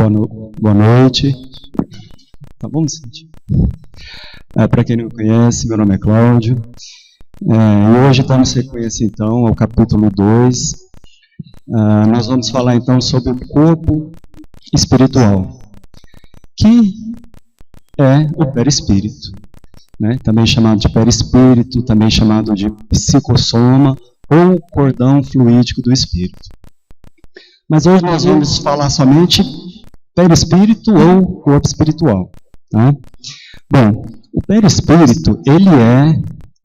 Boa noite. Tá bom, Cintia? Para quem não me conhece, meu nome é Cláudio. E hoje está na sequência, então, ao capítulo 2. Nós vamos falar, então, sobre o corpo espiritual, que é o perispírito, né? Também chamado de perispírito, também chamado de psicossoma ou cordão fluídico do espírito. Mas hoje nós vamos falar somente perispírito ou corpo espiritual. Tá? Bom, o perispírito, ele é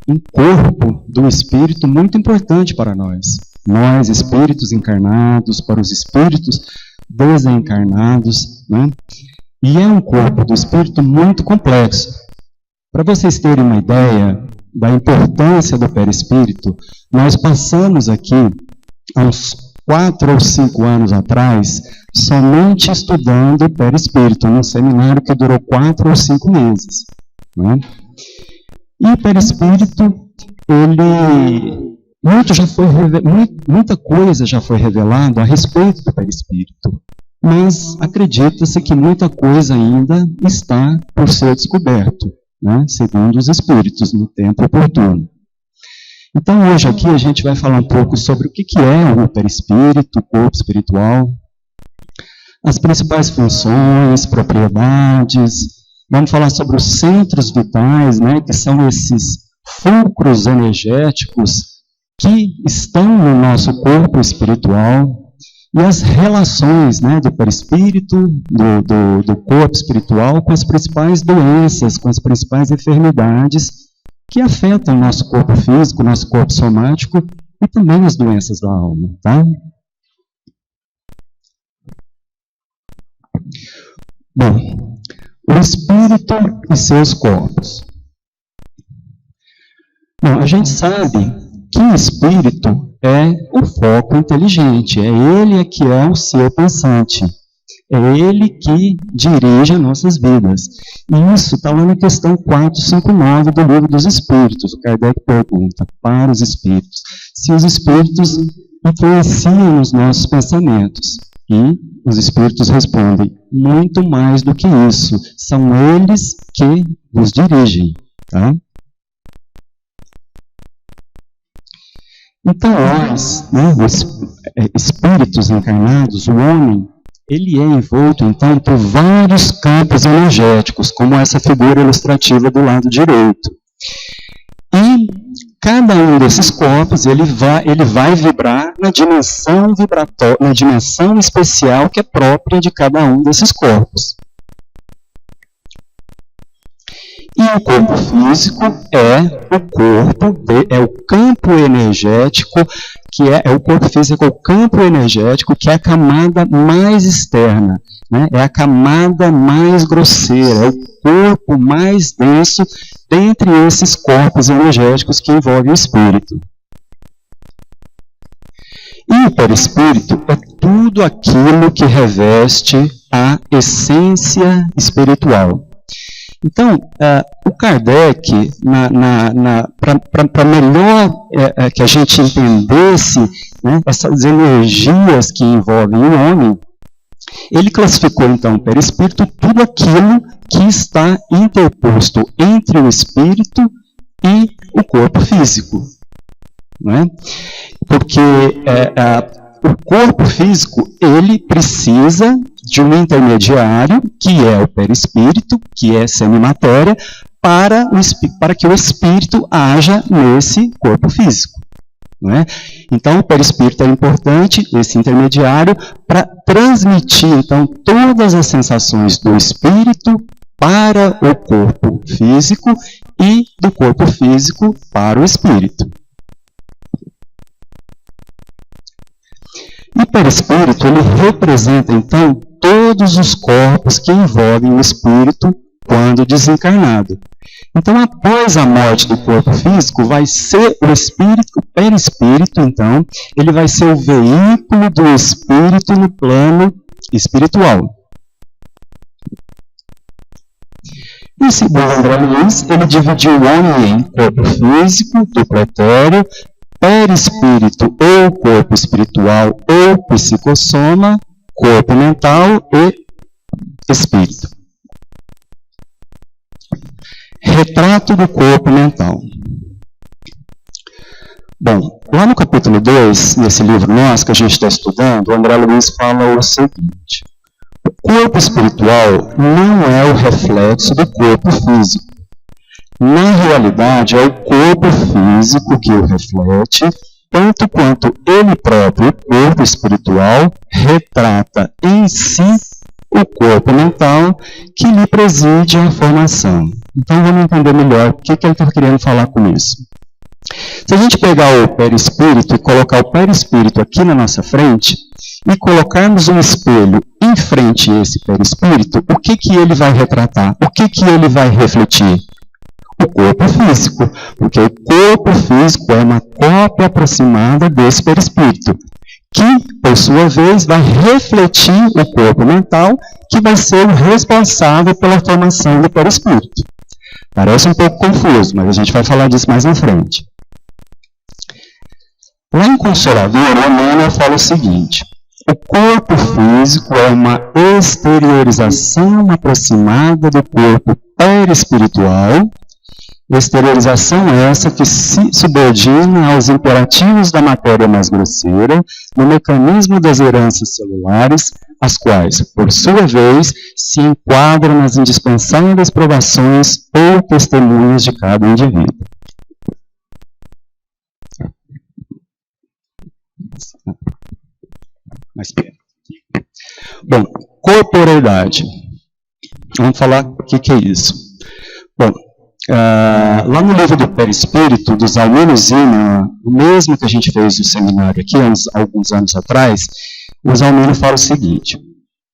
um corpo do espírito muito importante para nós. Nós, espíritos encarnados, para os espíritos desencarnados, né? E é um corpo do espírito muito complexo. Para vocês terem uma ideia da importância do perispírito, nós passamos aqui, há uns 4 ou 5 anos atrás, somente estudando o perispírito, num seminário que durou 4 ou 5 meses. Né? E o perispírito, muita coisa já foi revelada a respeito do perispírito, mas acredita-se que muita coisa ainda está por ser descoberto, né? Segundo os espíritos, no tempo oportuno. Então, hoje aqui a gente vai falar um pouco sobre o que é o perispírito, o corpo espiritual, as principais funções, propriedades. Vamos falar sobre os centros vitais, né, que são esses fulcros energéticos que estão no nosso corpo espiritual, e as relações, né, do perispírito, do corpo espiritual com as principais doenças, com as principais enfermidades que afetam o nosso corpo físico, o nosso corpo somático e também as doenças da alma, tá? Bom, o espírito e seus corpos. Bom, a gente sabe que o espírito é o foco inteligente, é ele que é o ser pensante. É ele que dirige as nossas vidas. E isso está lá na questão 459 do Livro dos Espíritos. O Kardec pergunta para os espíritos se os espíritos influenciam os nossos pensamentos. E os espíritos respondem, muito mais do que isso. São eles que nos dirigem. Tá? Então nós, né, os espíritos encarnados, o homem, ele é envolto, então, por vários campos energéticos, como essa figura ilustrativa do lado direito. E cada um desses corpos, ele vai vibrar na dimensão vibratória, na dimensão especial que é própria de cada um desses corpos. E o corpo físico é o campo energético, que é o corpo físico, o campo energético, que é a camada mais externa, né? É a camada mais grosseira, é o corpo mais denso dentre esses corpos energéticos que envolvem o espírito. E o perispírito é tudo aquilo que reveste a essência espiritual. Então, o Kardec, para melhor que a gente entendesse, né, essas energias que envolvem o homem, ele classificou, então, o perispírito tudo aquilo que está interposto entre o espírito e o corpo físico. Né? Porque o corpo físico, ele precisa de um intermediário, que é o perispírito, que é semimatéria, para que o espírito haja nesse corpo físico. Não é? Então, o perispírito é importante, esse intermediário, para transmitir, então, todas as sensações do espírito para o corpo físico e do corpo físico para o espírito. E o perispírito, ele representa, então, todos os corpos que envolvem o espírito quando desencarnado. Então, após a morte do corpo físico, vai ser o espírito, o perispírito, então, ele vai ser o veículo do espírito no plano espiritual. E segundo André Luiz, ele dividiu o homem em corpo físico, duplo etéreo, perispírito ou corpo espiritual ou psicossoma, corpo mental e perispírito. Retrato do corpo mental. Bom, lá no capítulo 2, nesse livro nosso que a gente está estudando, o André Luiz fala o seguinte: o corpo espiritual não é o reflexo do corpo físico. Na realidade, é o corpo físico que o reflete, tanto quanto ele próprio, o corpo espiritual, retrata em si o corpo mental que lhe preside a formação. Então, vamos entender melhor o que ele está querendo falar com isso. Se a gente pegar o perispírito e colocar o perispírito aqui na nossa frente e colocarmos um espelho em frente a esse perispírito, o que ele vai retratar? O que ele vai refletir? O corpo físico, porque o corpo físico é uma cópia aproximada desse perispírito, que, por sua vez, vai refletir o corpo mental, que vai ser o responsável pela formação do perispírito. Parece um pouco confuso, mas a gente vai falar disso mais na frente. Lá em Consolador, Emmanuel fala o seguinte: o corpo físico é uma exteriorização aproximada do corpo perispiritual, exteriorização essa que se subordina aos imperativos da matéria mais grosseira, no mecanismo das heranças celulares, as quais, por sua vez, se enquadram nas indispensáveis provações ou testemunhas de cada indivíduo. Bom, corporeidade. Vamos falar o que é isso. Bom, lá no livro do Perispírito, do Zalmino Zima, o mesmo que a gente fez no seminário aqui, alguns anos atrás, o Zalmino fala o seguinte: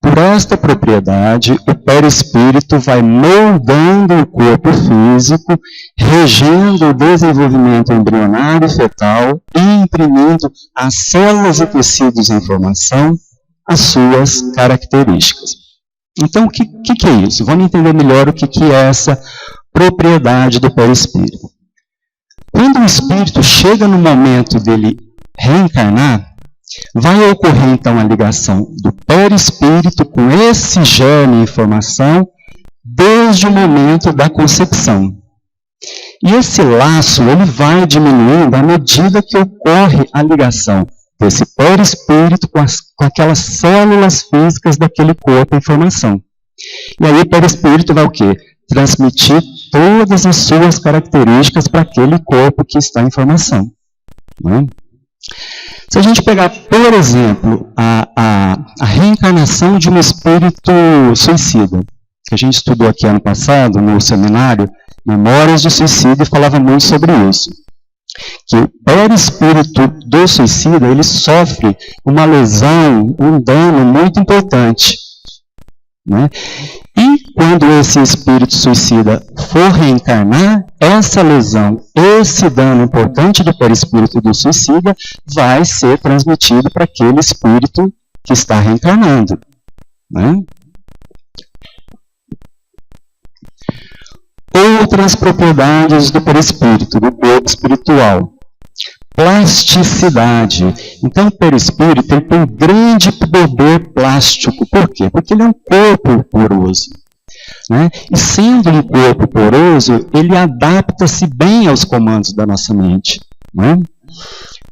por esta propriedade, o perispírito vai moldando o corpo físico, regendo o desenvolvimento embrionário e fetal e imprimindo às células e tecidos em formação as suas características. Então, o que é isso? Vamos entender melhor o que é essa propriedade do perispírito. Quando o espírito chega no momento dele reencarnar, vai ocorrer então a ligação do perispírito com esse germe em formação desde o momento da concepção. E esse laço ele vai diminuindo à medida que ocorre a ligação desse perispírito com aquelas células físicas daquele corpo em formação. E aí o perispírito vai o quê? Transmitir todas as suas características para aquele corpo que está em formação. Não? Se a gente pegar, por exemplo, a reencarnação de um espírito suicida, que a gente estudou aqui ano passado no seminário Memórias do Suicida, e falava muito sobre isso, que o perispírito do suicida ele sofre uma lesão, um dano muito importante, né? E quando esse espírito suicida for reencarnar, essa lesão, esse dano importante do perispírito do suicida vai ser transmitido para aquele espírito que está reencarnando, né? Outras propriedades do perispírito, do corpo espiritual. Plasticidade. Então, o perispírito ele tem um grande poder plástico. Por quê? Porque ele é um corpo poroso, né? E sendo um corpo poroso, ele adapta-se bem aos comandos da nossa mente, né?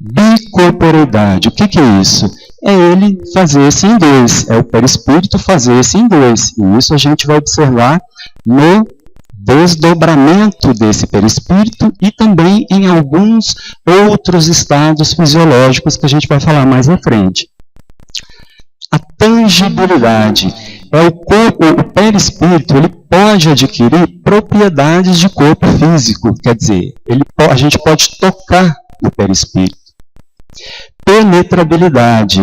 Bicorporeidade. O que é isso? É ele fazer esse em dois. É o perispírito fazer esse em dois. E isso a gente vai observar no desdobramento desse perispírito e também em alguns outros estados fisiológicos que a gente vai falar mais à frente. A tangibilidade é o corpo, o perispírito, ele pode adquirir propriedades de corpo físico, quer dizer, a gente pode tocar o perispírito. Penetrabilidade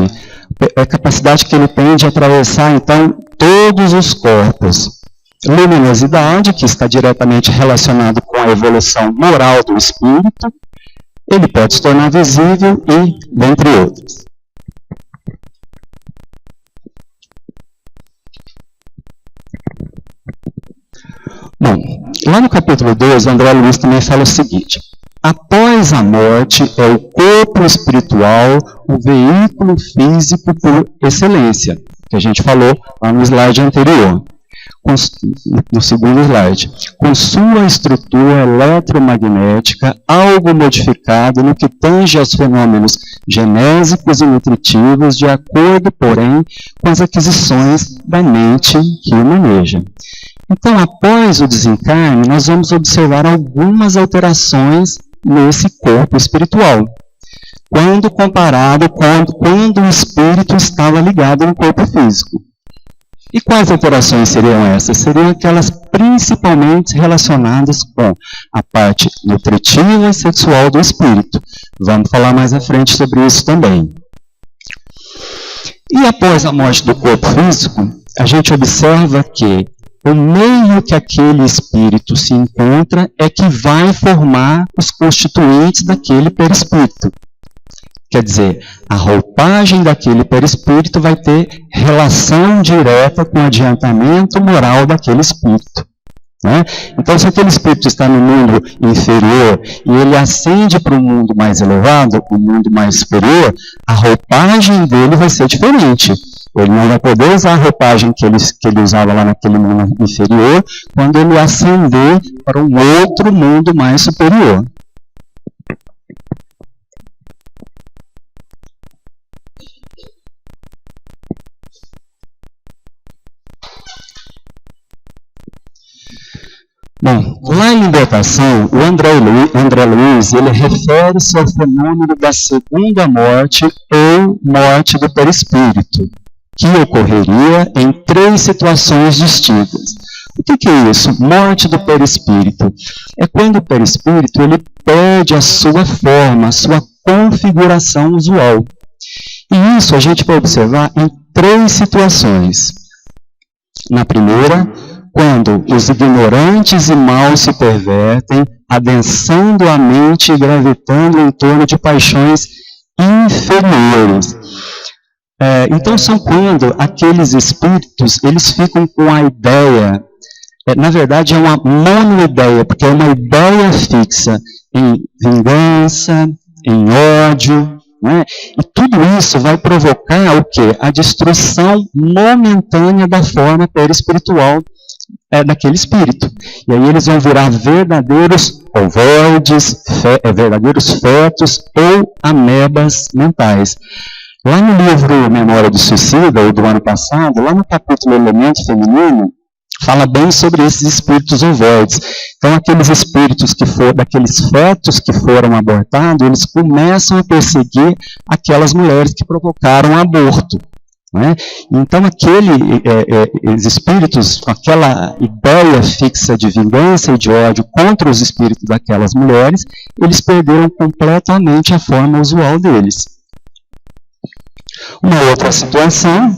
é a capacidade que ele tem de atravessar então todos os corpos. Luminosidade, que está diretamente relacionado com a evolução moral do espírito, ele pode se tornar visível e, dentre outros. Bom, lá no capítulo 2, o André Luiz também fala o seguinte: após a morte, é o corpo espiritual o veículo físico por excelência, que a gente falou lá no slide anterior. no segundo slide, com sua estrutura eletromagnética algo modificado no que tange aos fenômenos genésicos e nutritivos, de acordo, porém, com as aquisições da mente que o maneja. Então, após o desencarne, nós vamos observar algumas alterações nesse corpo espiritual, quando comparado com quando o espírito estava ligado no corpo físico. E quais alterações seriam essas? Seriam aquelas principalmente relacionadas com a parte nutritiva e sexual do espírito. Vamos falar mais à frente sobre isso também. E após a morte do corpo físico, a gente observa que o meio que aquele espírito se encontra é que vai formar os constituintes daquele perispírito. Quer dizer, a roupagem daquele perispírito vai ter relação direta com o adiantamento moral daquele espírito. Né? Então, se aquele espírito está no mundo inferior e ele ascende para o mundo mais elevado, o mundo mais superior, a roupagem dele vai ser diferente. Ele não vai poder usar a roupagem que ele usava lá naquele mundo inferior quando ele ascender para um outro mundo mais superior. Bom, lá em Libertação, o André Luiz, ele refere-se ao fenômeno da segunda morte ou morte do perispírito, que ocorreria em 3 situações distintas. O que é isso? Morte do perispírito. É quando o perispírito ele perde a sua forma, a sua configuração usual. E isso a gente vai observar em 3 situações. Na primeira, quando os ignorantes e maus se pervertem, adensando a mente e gravitando em torno de paixões inferiores. Então, são quando aqueles espíritos, eles ficam com a ideia, na verdade é uma monoideia, porque é uma ideia fixa em vingança, em ódio, né? E tudo isso vai provocar o quê? A destruição momentânea da forma perispiritual daquele espírito. E aí eles vão virar verdadeiros ovoides, verdadeiros fetos ou amebas mentais. Lá no livro Memória do Suicida, ou do ano passado, lá no capítulo Elemento Feminino, fala bem sobre esses espíritos ovoides. Então, aqueles espíritos daqueles fetos que foram abortados, eles começam a perseguir aquelas mulheres que provocaram o aborto. Né? Então, aqueles espíritos, com aquela ideia fixa de vingança e de ódio contra os espíritos daquelas mulheres, eles perderam completamente a forma usual deles. Uma outra situação,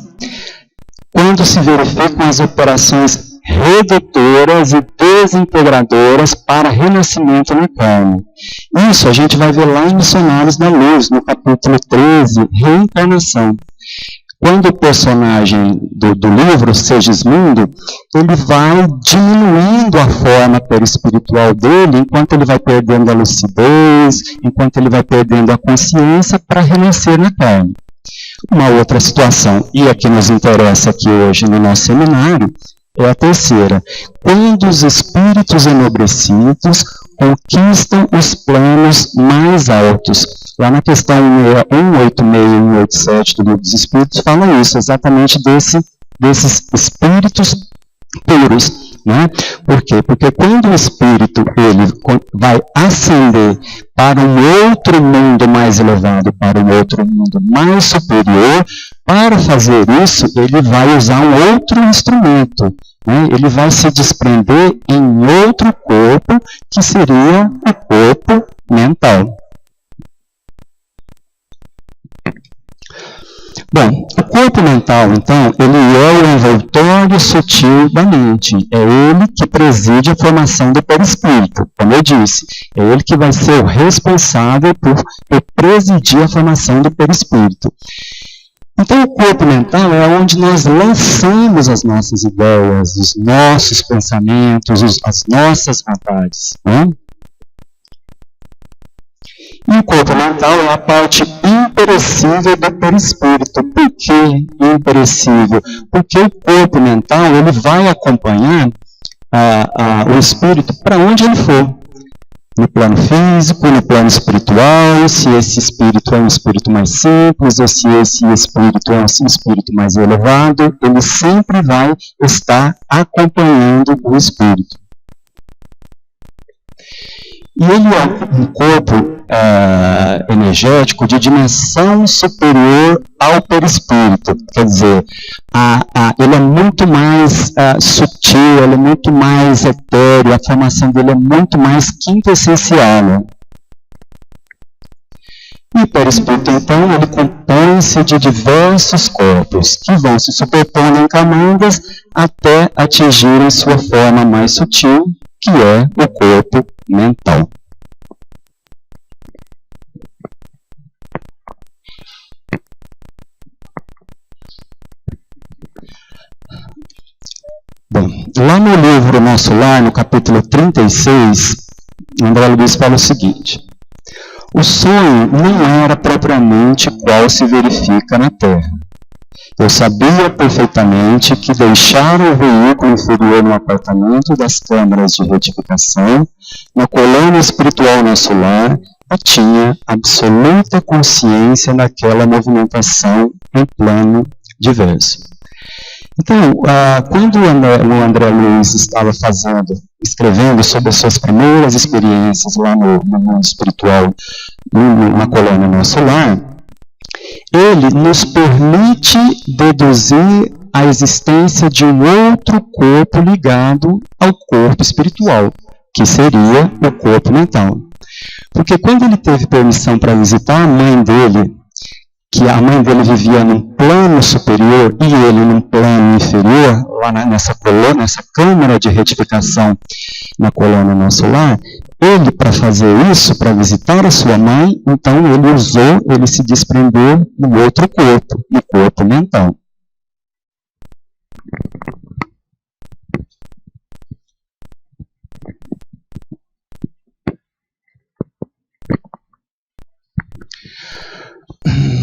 quando se verificam as operações redutoras e desintegradoras para renascimento na carne. Isso a gente vai ver lá em Missionários da Luz, no capítulo 13, Reencarnação. Quando o personagem do livro, Segismundo, ele vai diminuindo a forma perispiritual dele, enquanto ele vai perdendo a lucidez, enquanto ele vai perdendo a consciência para renascer na carne. Uma outra situação, e a que nos interessa aqui hoje no nosso seminário, é a terceira. Quando os espíritos enobrecidos conquistam os planos mais altos. Lá na questão 186 e 187 do Livro dos Espíritos fala isso, exatamente desses espíritos puros. Né? Por quê? Porque quando o espírito ele vai ascender para um outro mundo mais elevado, para um outro mundo mais superior, para fazer isso, ele vai usar um outro instrumento. Né? Ele vai se desprender em outro corpo, que seria o corpo mental. Bom, o corpo mental, então, ele é o envoltório sutil da mente. É ele que preside a formação do perispírito, como eu disse. É ele que vai ser o responsável por presidir a formação do perispírito. Então, o corpo mental é onde nós lançamos as nossas ideias, os nossos pensamentos, as nossas vontades. Né? E o corpo mental é a parte imperecível do perispírito. Por que imperecível? Porque o corpo mental ele vai acompanhar o espírito para onde ele for. No plano físico, no plano espiritual, se esse espírito é um espírito mais simples ou se esse espírito é um espírito mais elevado, ele sempre vai estar acompanhando o espírito. E ele é um corpo energético de dimensão superior ao perispírito. Quer dizer, ele é muito mais sutil, ele é muito mais etéreo, a formação dele é muito mais quintessencial. E o perispírito, então, ele compõe-se de diversos corpos, que vão se superpondo em camadas até atingirem sua forma mais sutil, que é o corpo mental. Bom, lá no livro Nosso Lar, no capítulo 36, André Luiz fala o seguinte: o sonho não era propriamente qual se verifica na Terra. Eu sabia perfeitamente que deixar o veículo inferior no apartamento das câmaras de retificação, na colônia espiritual Nosso Lar, eu tinha absoluta consciência daquela movimentação em plano diverso. Então, quando o André Luiz estava escrevendo sobre as suas primeiras experiências lá no mundo espiritual, na colônia Nosso Lar, ele nos permite deduzir a existência de um outro corpo ligado ao corpo espiritual, que seria o corpo mental. Porque quando ele teve permissão para visitar a mãe dele, que a mãe dele vivia num plano superior e ele num plano inferior, lá nessa câmara de retificação na colônia Nosso Lar, ele, para fazer isso, para visitar a sua mãe, então ele se desprendeu no outro corpo, no corpo mental.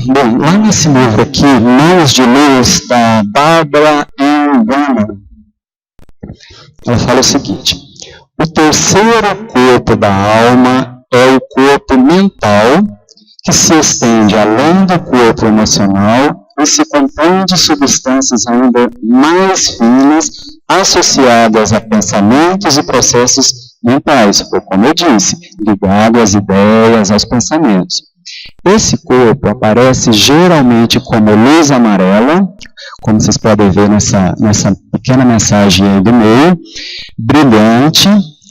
Bom, lá nesse livro aqui, Mãos de Luz, da Barbara Ann Warner, ela fala o seguinte: o terceiro corpo da alma é o corpo mental, que se estende além do corpo emocional e se compõe de substâncias ainda mais finas associadas a pensamentos e processos mentais, como eu disse, ligado às ideias, aos pensamentos. Esse corpo aparece geralmente como luz amarela, como vocês podem ver nessa pequena mensagem aí do meio, brilhante,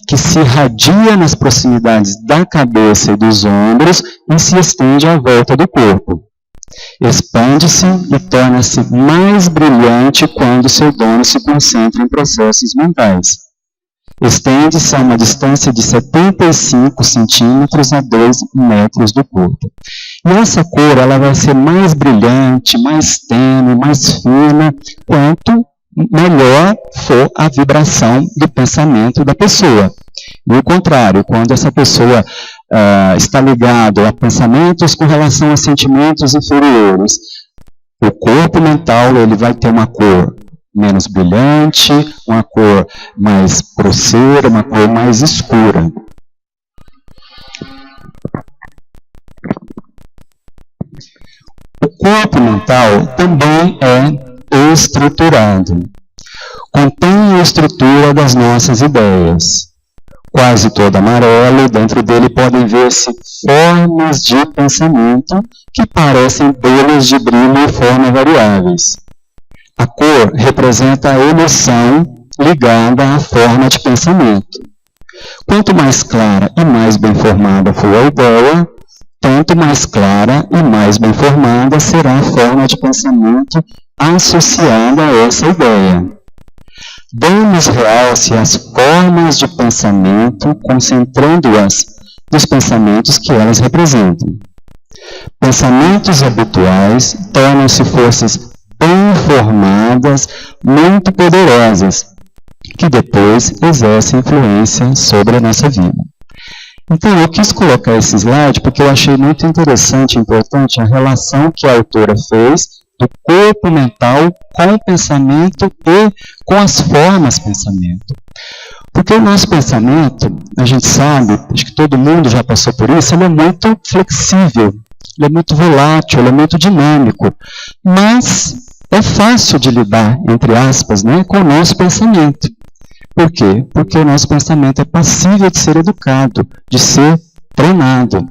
que se irradia nas proximidades da cabeça e dos ombros e se estende à volta do corpo. Expande-se e torna-se mais brilhante quando seu dono se concentra em processos mentais. Estende-se a uma distância de 75 centímetros a 2 metros do corpo. E essa cor ela vai ser mais brilhante, mais tênue, mais fina, quanto melhor for a vibração do pensamento da pessoa. E o contrário, quando essa pessoa está ligada a pensamentos com relação a sentimentos inferiores, o corpo mental ele vai ter uma cor menos brilhante, uma cor mais grosseira, uma cor mais escura. O corpo mental também é estruturado. Contém a estrutura das nossas ideias. Quase todo amarelo, dentro dele podem ver-se formas de pensamento que parecem bolas de brilho e forma variáveis. A cor representa a emoção ligada à forma de pensamento. Quanto mais clara e mais bem formada for a ideia, tanto mais clara e mais bem formada será a forma de pensamento associada a essa ideia. Damos realce às formas de pensamento, concentrando-as nos pensamentos que elas representam. Pensamentos habituais tornam-se forças bem formadas, muito poderosas, que depois exercem influência sobre a nossa vida. Então, eu quis colocar esse slide porque eu achei muito interessante e importante a relação que a autora fez do corpo mental com o pensamento e com as formas pensamento. Porque o nosso pensamento, a gente sabe, acho que todo mundo já passou por isso, ele é muito flexível, ele é muito volátil, ele é muito dinâmico, mas é fácil de lidar, entre aspas, né, com o nosso pensamento. Por quê? Porque o nosso pensamento é passível de ser educado, de ser treinado.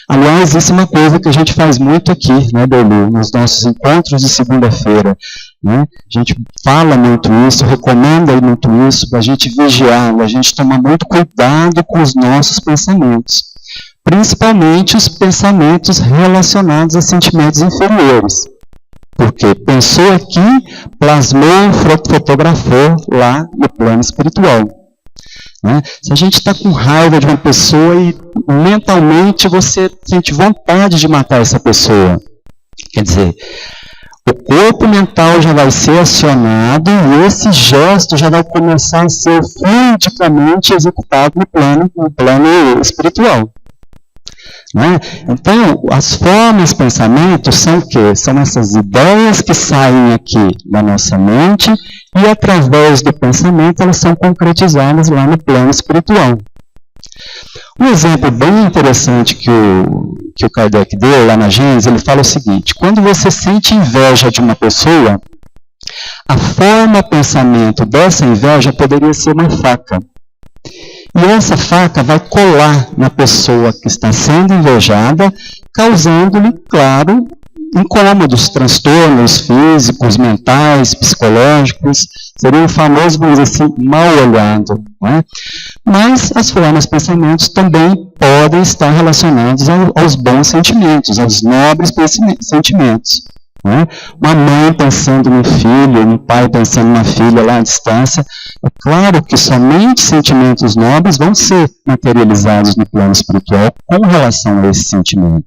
Aliás, isso é uma coisa que a gente faz muito aqui, né, Belu, nos nossos encontros de segunda-feira. Né? A gente fala muito isso, recomenda muito isso, para a gente vigiar, a gente tomar muito cuidado com os nossos pensamentos. Principalmente os pensamentos relacionados a sentimentos inferiores. Porque pensou aqui, plasmou, fotografou lá no plano espiritual. Né? Se a gente está com raiva de uma pessoa e mentalmente você sente vontade de matar essa pessoa, quer dizer, o corpo mental já vai ser acionado e esse gesto já vai começar a ser fluidicamente executado no plano espiritual. Né? Então, as formas, pensamentos são o quê? São essas ideias que saem aqui da nossa mente e através do pensamento elas são concretizadas lá no plano espiritual. Um exemplo bem interessante que o Kardec deu lá na Gênesis, ele fala o seguinte: quando você sente inveja de uma pessoa, a forma pensamento dessa inveja poderia ser uma faca. E essa faca vai colar na pessoa que está sendo invejada, causando-lhe, claro, incômodos, transtornos físicos, mentais, psicológicos. Seria o famoso, vamos dizer assim, mal-olhado. Né? Mas as formas pensamentos também podem estar relacionados aos bons sentimentos, aos nobres sentimentos. Né? Uma mãe pensando no filho, um pai pensando na filha lá à distância, é claro que somente sentimentos nobres vão ser materializados no plano espiritual com relação a esse sentimento.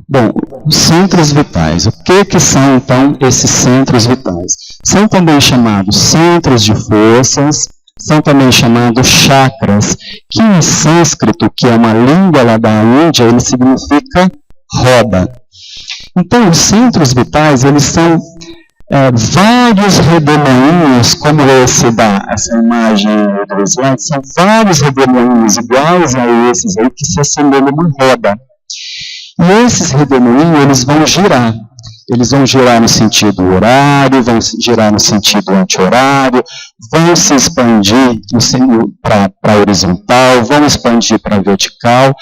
Bom, os centros vitais. O que são, então, esses centros vitais? São também chamados centros de forças, são também chamados chakras, que em sânscrito, que é uma língua lá da Índia, ele significa roda. Então, os centros vitais, eles são vários redemoinhos, como essa imagem do slide, são vários redemoinhos iguais a esses aí, que se assemelham a uma roda. E esses redemoinhos, eles vão girar. Eles vão girar no sentido horário, vão girar no sentido anti-horário, vão se expandir para horizontal, vão expandir para vertical.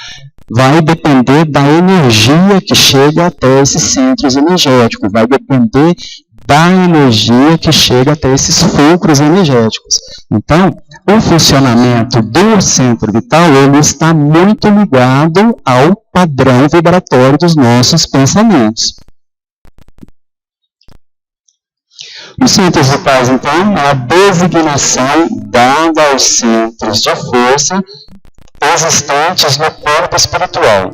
Vai depender da energia que chega até esses centros energéticos, vai depender da energia que chega até esses fulcros energéticos. Então, o funcionamento do centro vital ele está muito ligado ao padrão vibratório dos nossos pensamentos. Os centros vitais, então, é a designação dada aos centros de força existentes no corpo espiritual,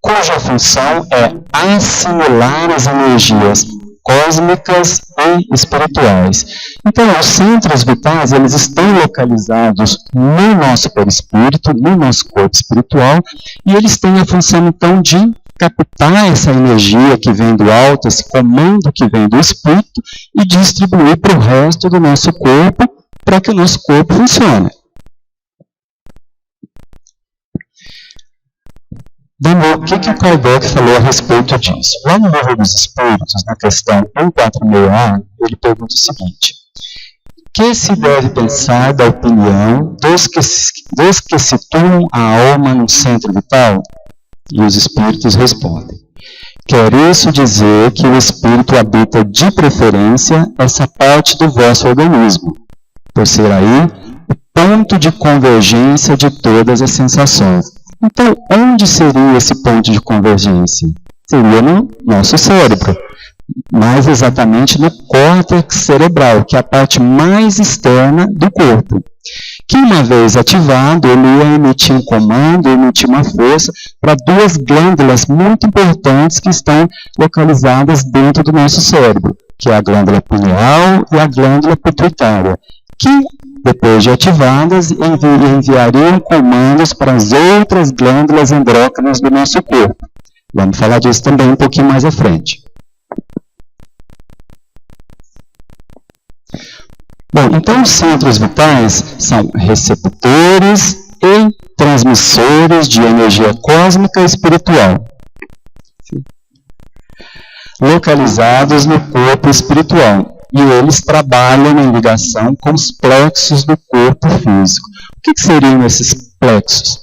cuja função é assimilar as energias cósmicas e espirituais. Então, os centros vitais, eles estão localizados no nosso perispírito, no nosso corpo espiritual, e eles têm a função, então, de captar essa energia que vem do alto, esse comando que vem do espírito, e distribuir para o resto do nosso corpo, para que o nosso corpo funcione. O que o Kardec falou a respeito disso? Lá no Livro dos Espíritos, na questão 146A, ele pergunta o seguinte: que se deve pensar da opinião dos que situam a alma no centro vital? E os espíritos respondem: quer isso dizer que o espírito habita de preferência essa parte do vosso organismo, por ser aí o ponto de convergência de todas as sensações. Então, onde seria esse ponto de convergência? Seria no nosso cérebro, mais exatamente no córtex cerebral, que é a parte mais externa do corpo, que uma vez ativado, ele ia emitir um comando, emitir uma força para duas glândulas muito importantes que estão localizadas dentro do nosso cérebro, que é a glândula pineal e a glândula pituitária, que depois de ativadas, enviariam comandos para as outras glândulas endócrinas do nosso corpo. Vamos falar disso também um pouquinho mais à frente. Bom, então os centros vitais são receptores e transmissores de energia cósmica e espiritual, localizados no corpo espiritual. E eles trabalham em ligação com os plexos do corpo físico. O que seriam esses plexos?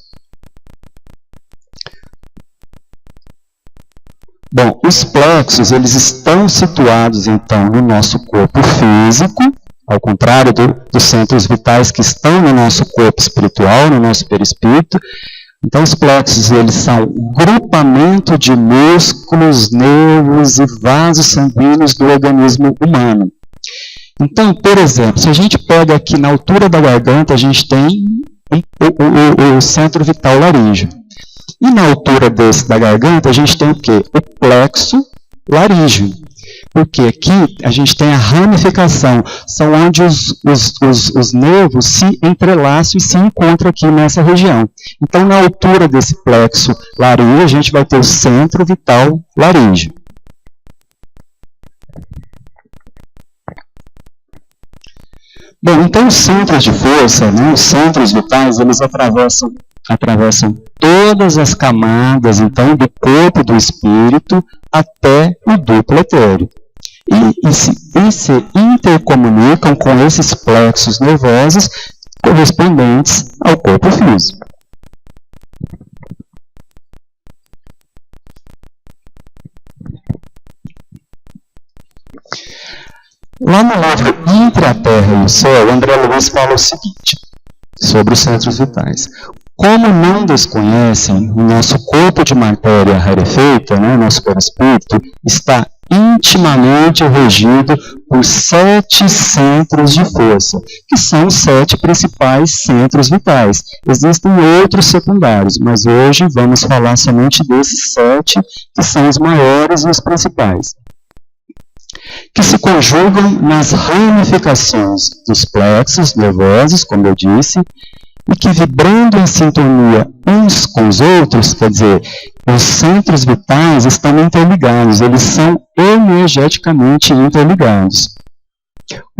Bom, os plexos, eles estão situados, então, no nosso corpo físico, ao contrário dos centros vitais que estão no nosso corpo espiritual, no nosso perispírito. Então, os plexos, eles são o grupamento de músculos, nervos e vasos sanguíneos do organismo humano. Então, por exemplo, se a gente pega aqui na altura da garganta, a gente tem o centro vital laríngeo. E na altura da garganta, a gente tem o quê? O plexo laríngeo. Porque aqui a gente tem a ramificação, são onde os nervos se entrelaçam e se encontram aqui nessa região. Então, na altura desse plexo laríngeo, a gente vai ter o centro vital laríngeo. Bom, então os centros de força, né, os centros vitais, eles atravessam todas as camadas, então, do corpo do espírito até o duplo etéreo. E se intercomunicam com esses plexos nervosos correspondentes ao corpo físico. Lá no livro Entre a Terra e o Céu, o André Luiz fala o seguinte sobre os centros vitais. Como não desconhecem, o nosso corpo de matéria rarefeita, né, nosso perispírito, está intimamente regido por 7 centros de força, que são os 7 principais centros vitais. Existem outros secundários, mas hoje vamos falar somente desses 7, que são os maiores e os principais, que se conjugam nas ramificações dos plexos nervosos, como eu disse, e que, vibrando em sintonia uns com os outros, quer dizer, os centros vitais estão interligados, eles são energeticamente interligados.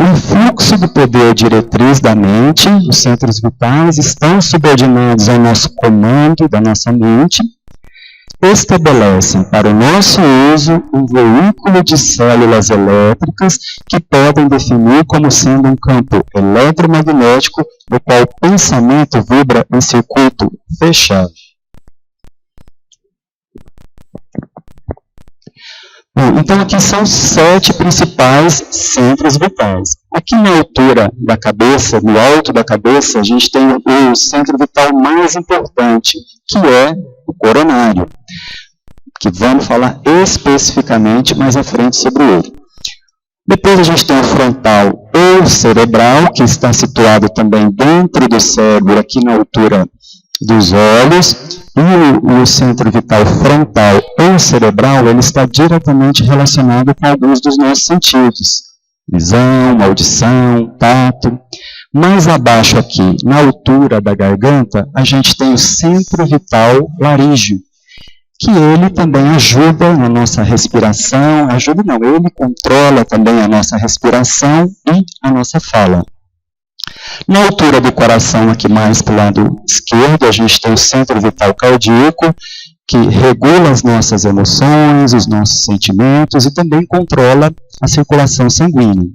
O fluxo do poder diretriz da mente, os centros vitais, estão subordinados ao nosso comando da nossa mente, estabelecem para o nosso uso um veículo de células elétricas que podem definir como sendo um campo eletromagnético no qual o pensamento vibra em circuito fechado. Bom, então aqui são os 7 principais centros vitais. Aqui na altura da cabeça, no alto da cabeça, a gente tem o centro vital mais importante, que é o coronário, que vamos falar especificamente mais à frente sobre ele. Depois a gente tem o frontal ou cerebral, que está situado também dentro do cérebro, aqui na altura dos olhos, e o centro vital frontal ou cerebral, ele está diretamente relacionado com alguns dos nossos sentidos, visão, audição, tato. Mais abaixo aqui, na altura da garganta, a gente tem o centro vital laríngeo, que ele também ajuda na nossa respiração, ele controla também a nossa respiração e a nossa fala. Na altura do coração, aqui mais para o lado esquerdo, a gente tem o centro vital cardíaco, que regula as nossas emoções, os nossos sentimentos e também controla a circulação sanguínea.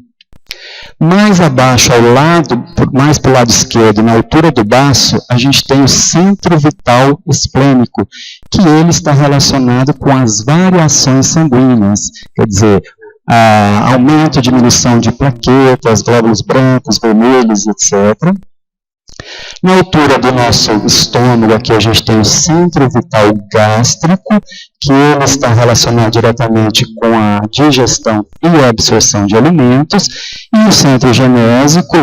Mais abaixo, mais para o lado esquerdo, na altura do baço, a gente tem o centro vital esplênico, que ele está relacionado com as variações sanguíneas, quer dizer, aumento, diminuição de plaquetas, glóbulos brancos, vermelhos, etc. Na altura do nosso estômago, aqui a gente tem o centro vital gástrico, que ele está relacionado diretamente com a digestão e a absorção de alimentos, e o centro genésico,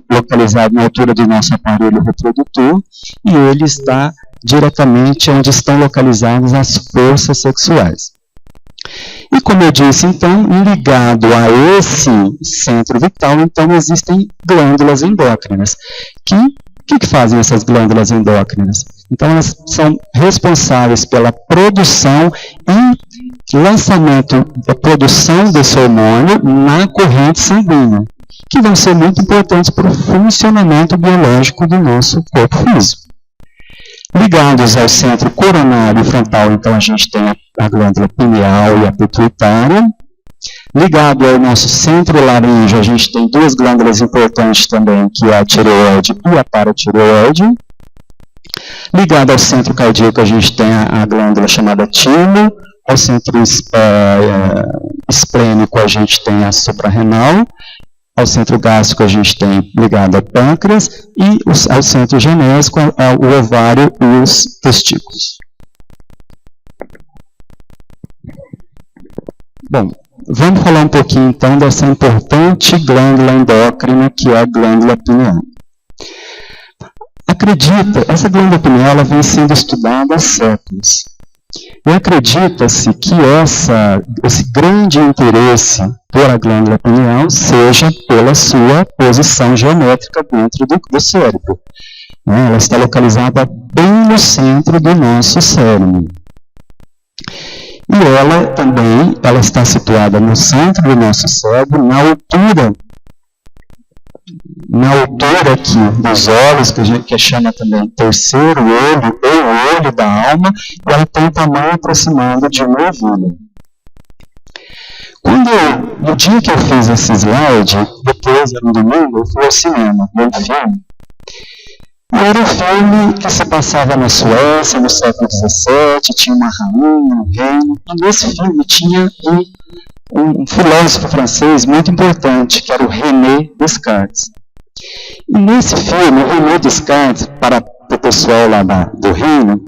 localizado na altura do nosso aparelho reprodutor, e ele está diretamente onde estão localizadas as forças sexuais. E como eu disse, então, ligado a esse centro vital, então existem glândulas endócrinas. Que fazem essas glândulas endócrinas? Então, elas são responsáveis pela produção e lançamento da produção desse hormônio na corrente sanguínea, que vão ser muito importantes para o funcionamento biológico do nosso corpo físico. Ligados ao centro coronário e frontal, então a gente tem a glândula pineal e a pituitária. Ligado ao nosso centro laríngeo, a gente tem duas glândulas importantes também, que é a tireoide e a paratireoide. Ligado ao centro cardíaco, a gente tem a glândula chamada timo. Ao centro esplênico, a gente tem a suprarrenal. Ao centro gástrico, a gente tem ligado ao pâncreas, e ao centro genésico, o ovário e os testículos. Bom, vamos falar um pouquinho então dessa importante glândula endócrina que é a glândula pineal. Essa glândula pineal ela vem sendo estudada há séculos. E acredita-se que esse grande interesse pela glândula pineal seja pela sua posição geométrica dentro do cérebro. Ela está localizada bem no centro do nosso cérebro. E ela está situada no centro do nosso cérebro, na altura aqui dos olhos, que a gente chama também terceiro olho, ou olho da alma, e ela tem um tamanho aproximado de uma ervilha. No dia que eu fiz esse slide, depois, era um domingo, eu fui ao cinema, ver um filme. E era um filme que se passava na Suécia, no século XVII, tinha uma rainha, um reino, e nesse filme tinha um filósofo francês muito importante, que era o René Descartes. E nesse filme, o René Descartes, para o pessoal lá do reino,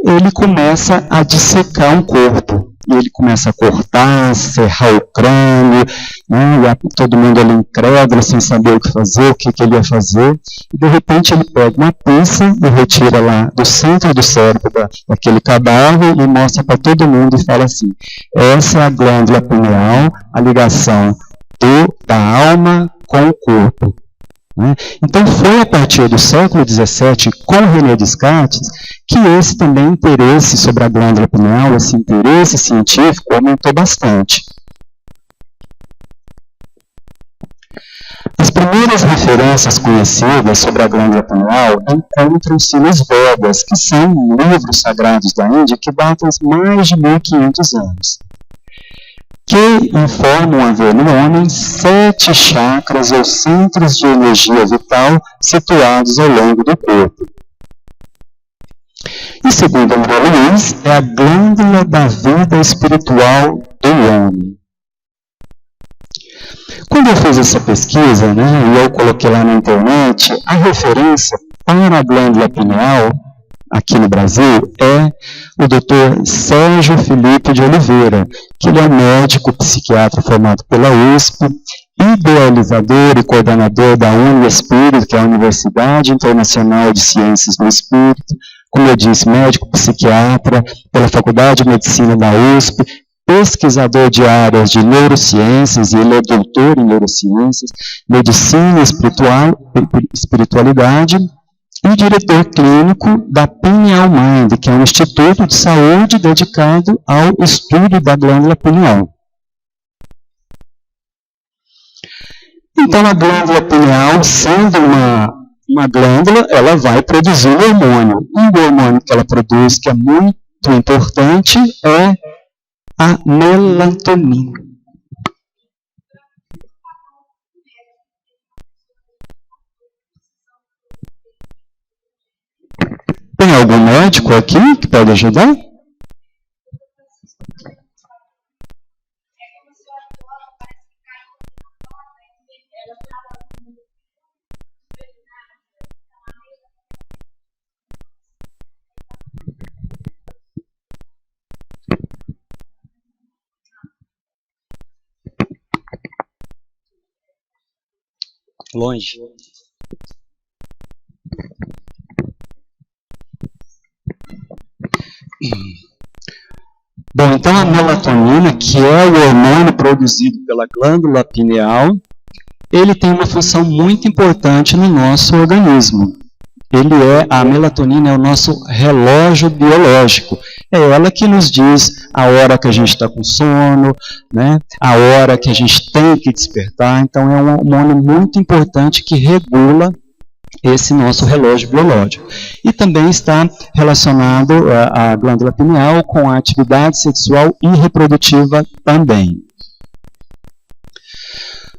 ele começa a dissecar um corpo. E ele começa a cortar, serrar o crânio, né, e todo mundo ali incrédulo, sem saber o que fazer, o que ele ia fazer. E de repente ele pega uma pinça e retira lá do centro do cérebro daquele cadáver e mostra para todo mundo e fala assim: essa é a glândula pineal, a ligação da alma com o corpo. Então foi a partir do século XVII, com René Descartes, que esse também interesse sobre a glândula pineal, esse interesse científico, aumentou bastante. As primeiras referências conhecidas sobre a glândula pineal encontram-se nos Vedas, que são livros sagrados da Índia que datam mais de 1500 anos. Que informam haver no homem 7 chakras ou centros de energia vital situados ao longo do corpo. E segundo André Luiz, é a glândula da vida espiritual do homem. Quando eu fiz essa pesquisa, e eu coloquei lá na internet, a referência para a glândula pineal aqui no Brasil é o Dr. Sérgio Felipe de Oliveira, que ele é um médico psiquiatra formado pela USP, idealizador e coordenador da Uniespírito, que é a Universidade Internacional de Ciências do Espírito, como eu disse, médico psiquiatra pela Faculdade de Medicina da USP, pesquisador de áreas de neurociências, e ele é doutor em neurociências, medicina e espiritualidade, e diretor clínico da Pineal Mind, que é um instituto de saúde dedicado ao estudo da glândula pineal. Então, a glândula pineal, sendo uma glândula, ela vai produzir um hormônio. E o hormônio que ela produz, que é muito importante, é a melatonina. Tem algum médico aqui que pode ajudar? Longe. Bom, então a melatonina, que é o hormônio produzido pela glândula pineal, ele tem uma função muito importante no nosso organismo. A melatonina é o nosso relógio biológico. É ela que nos diz a hora que a gente está com sono, né? A hora que a gente tem que despertar. Então é um hormônio muito importante que regula esse nosso relógio biológico. E também está relacionado a glândula pineal com a atividade sexual e reprodutiva também.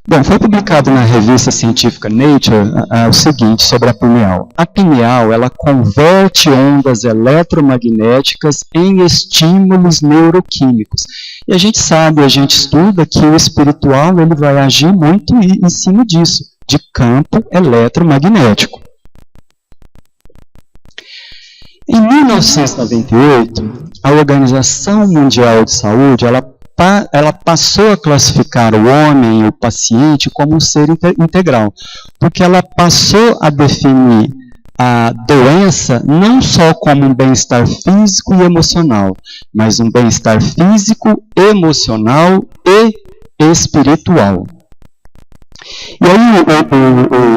Bom, foi publicado na revista científica Nature o seguinte sobre a pineal. A pineal, ela converte ondas eletromagnéticas em estímulos neuroquímicos. E a gente sabe, a gente estuda que o espiritual ele vai agir muito em cima disso, de campo eletromagnético. Em 1998, a Organização Mundial de Saúde, ela passou a classificar o homem, o paciente, como um ser integral, porque ela passou a definir a doença não só como um bem-estar físico e emocional, mas um bem-estar físico, emocional e espiritual. E aí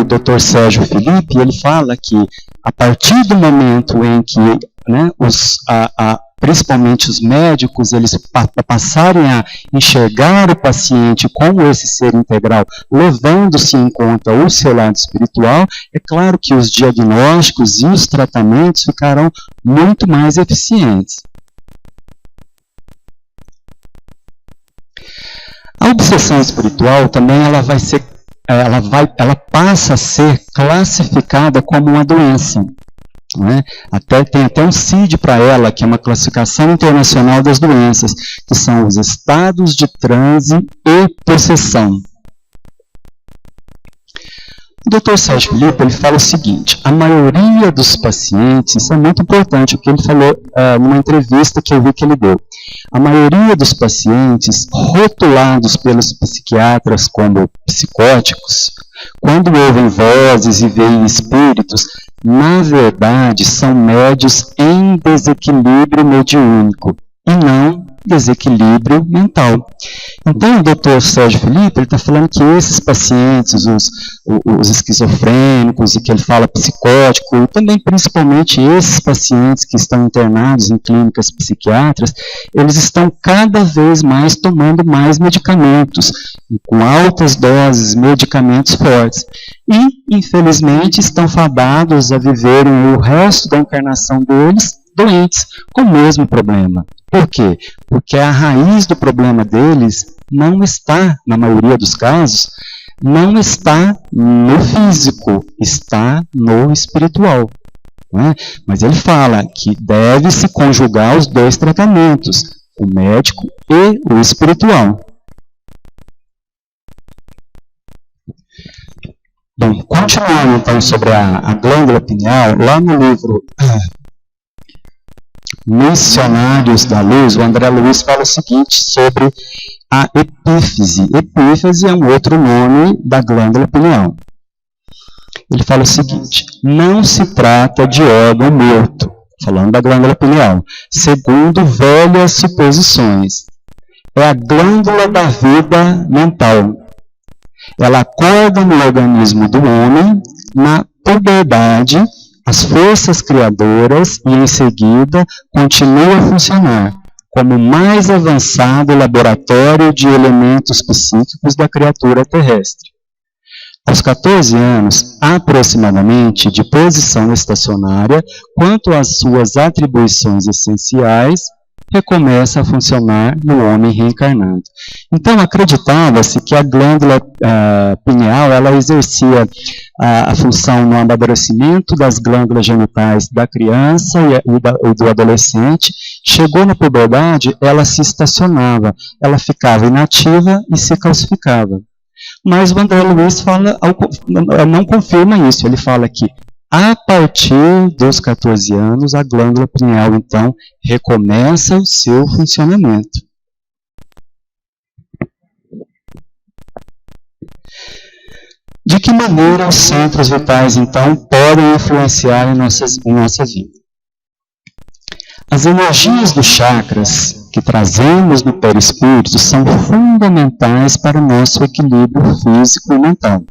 o Dr. Sérgio Felipe, ele fala que a partir do momento em que principalmente os médicos, eles passarem a enxergar o paciente como esse ser integral, levando-se em conta o seu lado espiritual, é claro que os diagnósticos e os tratamentos ficarão muito mais eficientes. A obsessão espiritual também ela passa a ser classificada como uma doença. Né? Tem até um CID para ela, que é uma classificação internacional das doenças, que são os estados de transe e possessão. O Dr. Sérgio Felipe, ele fala o seguinte: a maioria dos pacientes, isso é muito importante, o que ele falou numa entrevista que eu vi que ele deu, a maioria dos pacientes rotulados pelos psiquiatras como psicóticos, quando ouvem vozes e veem espíritos, na verdade são médios em desequilíbrio mediúnico e não desequilíbrio mental. Então, o Dr. Sérgio Felipe está falando que esses pacientes, os esquizofrênicos, e que ele fala psicótico, e também principalmente esses pacientes que estão internados em clínicas psiquiátricas, eles estão cada vez mais tomando mais medicamentos, com altas doses, medicamentos fortes. E, infelizmente, estão fadados a viverem o resto da encarnação deles doentes, com o mesmo problema. Por quê? Porque a raiz do problema deles não está, na maioria dos casos, não está no físico, está no espiritual. Não é? Mas ele fala que deve-se conjugar os dois tratamentos, o médico e o espiritual. Bom, continuando então sobre a glândula pineal, lá no livro Missionários da Luz, o André Luiz fala o seguinte sobre a epífise. Epífise é um outro nome da glândula pineal. Ele fala o seguinte: não se trata de órgão morto, falando da glândula pineal, segundo velhas suposições. É a glândula da vida mental. Ela acorda no organismo do homem, na puberdade, as forças criadoras, e em seguida continua a funcionar como o mais avançado laboratório de elementos psíquicos da criatura terrestre. Aos 14 anos, aproximadamente, de posição estacionária, quanto às suas atribuições essenciais, recomeça a funcionar no homem reencarnado. Então, acreditava-se que a glândula pineal ela exercia a função no amadurecimento das glândulas genitais da criança e do adolescente. Chegou na puberdade, ela se estacionava, ela ficava inativa e se calcificava. Mas o André Luiz não confirma isso, ele fala que a partir dos 14 anos, a glândula pineal, então, recomeça o seu funcionamento. De que maneira os centros vitais, então, podem influenciar em nossa vida? As energias dos chakras, que trazemos no perispírito são fundamentais para o nosso equilíbrio físico e mental.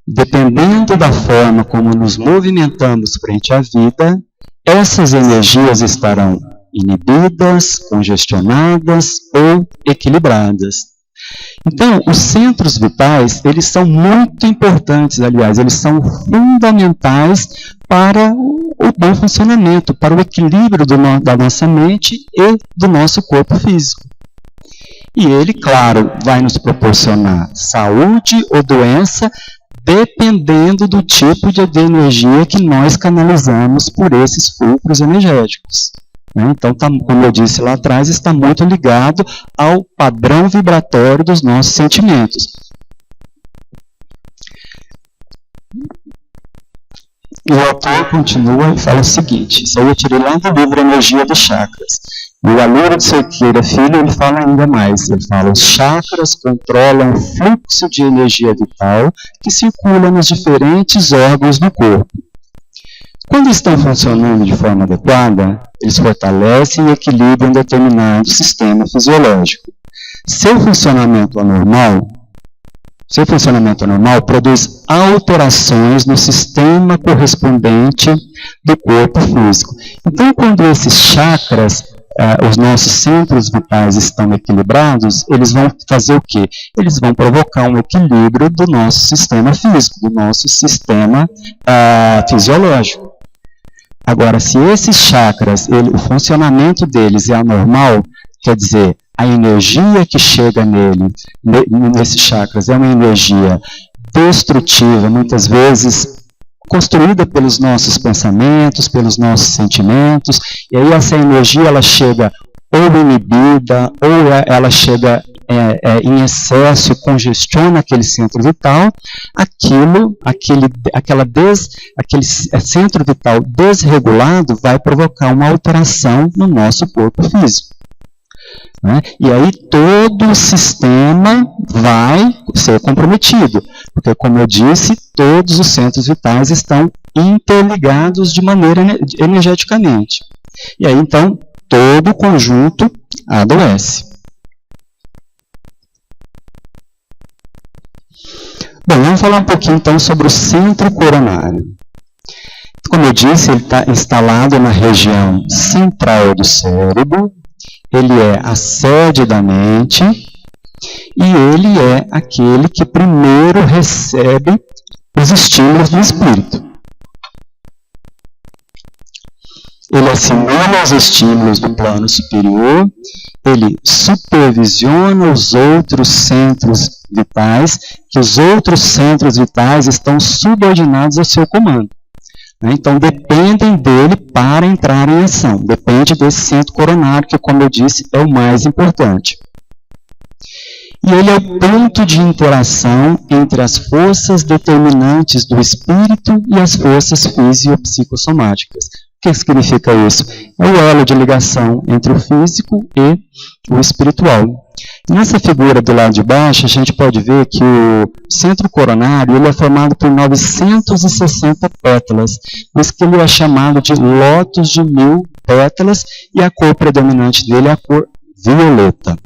Dependendo da forma como nos movimentamos frente à vida, essas energias estarão inibidas, congestionadas ou equilibradas. Então, os centros vitais, eles são muito importantes, aliás, eles são fundamentais para o bom funcionamento, para o equilíbrio da nossa mente e do nosso corpo físico. E ele, claro, vai nos proporcionar saúde ou doença, dependendo do tipo de energia que nós canalizamos por esses fulcros energéticos. Então, como eu disse lá atrás, está muito ligado ao padrão vibratório dos nossos sentimentos. E o autor continua e fala o seguinte, isso aí eu tirei lá do livro Energia dos Chakras. E o Alura de Cerqueira Filho, ele fala ainda mais, ele fala, os chakras controlam o fluxo de energia vital que circula nos diferentes órgãos do corpo. Quando estão funcionando de forma adequada, eles fortalecem e equilibram determinado sistema fisiológico. Seu funcionamento anormal produz alterações no sistema correspondente do corpo físico. Então, quando esses chakras, os nossos centros vitais estão equilibrados, eles vão fazer o quê? Eles vão provocar um equilíbrio do nosso sistema físico, do nosso sistema fisiológico. Agora, se esses chakras, o funcionamento deles é anormal, quer dizer, a energia que chega nesses chakras é uma energia destrutiva, muitas vezes construída pelos nossos pensamentos, pelos nossos sentimentos, e aí essa energia ela chega ou inibida, ou ela chega em excesso e congestiona aquele centro vital, aquele centro vital desregulado vai provocar uma alteração no nosso corpo físico. Né? E aí todo o sistema vai ser comprometido, porque, como eu disse, todos os centros vitais estão interligados de maneira energeticamente. E aí, então, todo o conjunto adoece. Bom, vamos falar um pouquinho então sobre o centro coronário. Como eu disse, ele está instalado na região central do cérebro, ele é a sede da mente e ele é aquele que primeiro recebe os estímulos do espírito. Ele assimila os estímulos do plano superior, ele supervisiona os outros centros vitais, que os outros centros vitais estão subordinados ao seu comando. Então, dependem dele para entrar em ação. Depende desse centro coronário, que, como eu disse, é o mais importante. E ele é o ponto de interação entre as forças determinantes do espírito e as forças fisiopsicossomáticas. O que significa isso? É o elo de ligação entre o físico e o espiritual. Nessa figura do lado de baixo, a gente pode ver que o centro coronário ele é formado por 960 pétalas, mas que ele é chamado de lótus de 1000 pétalas, e a cor predominante dele é a cor violeta.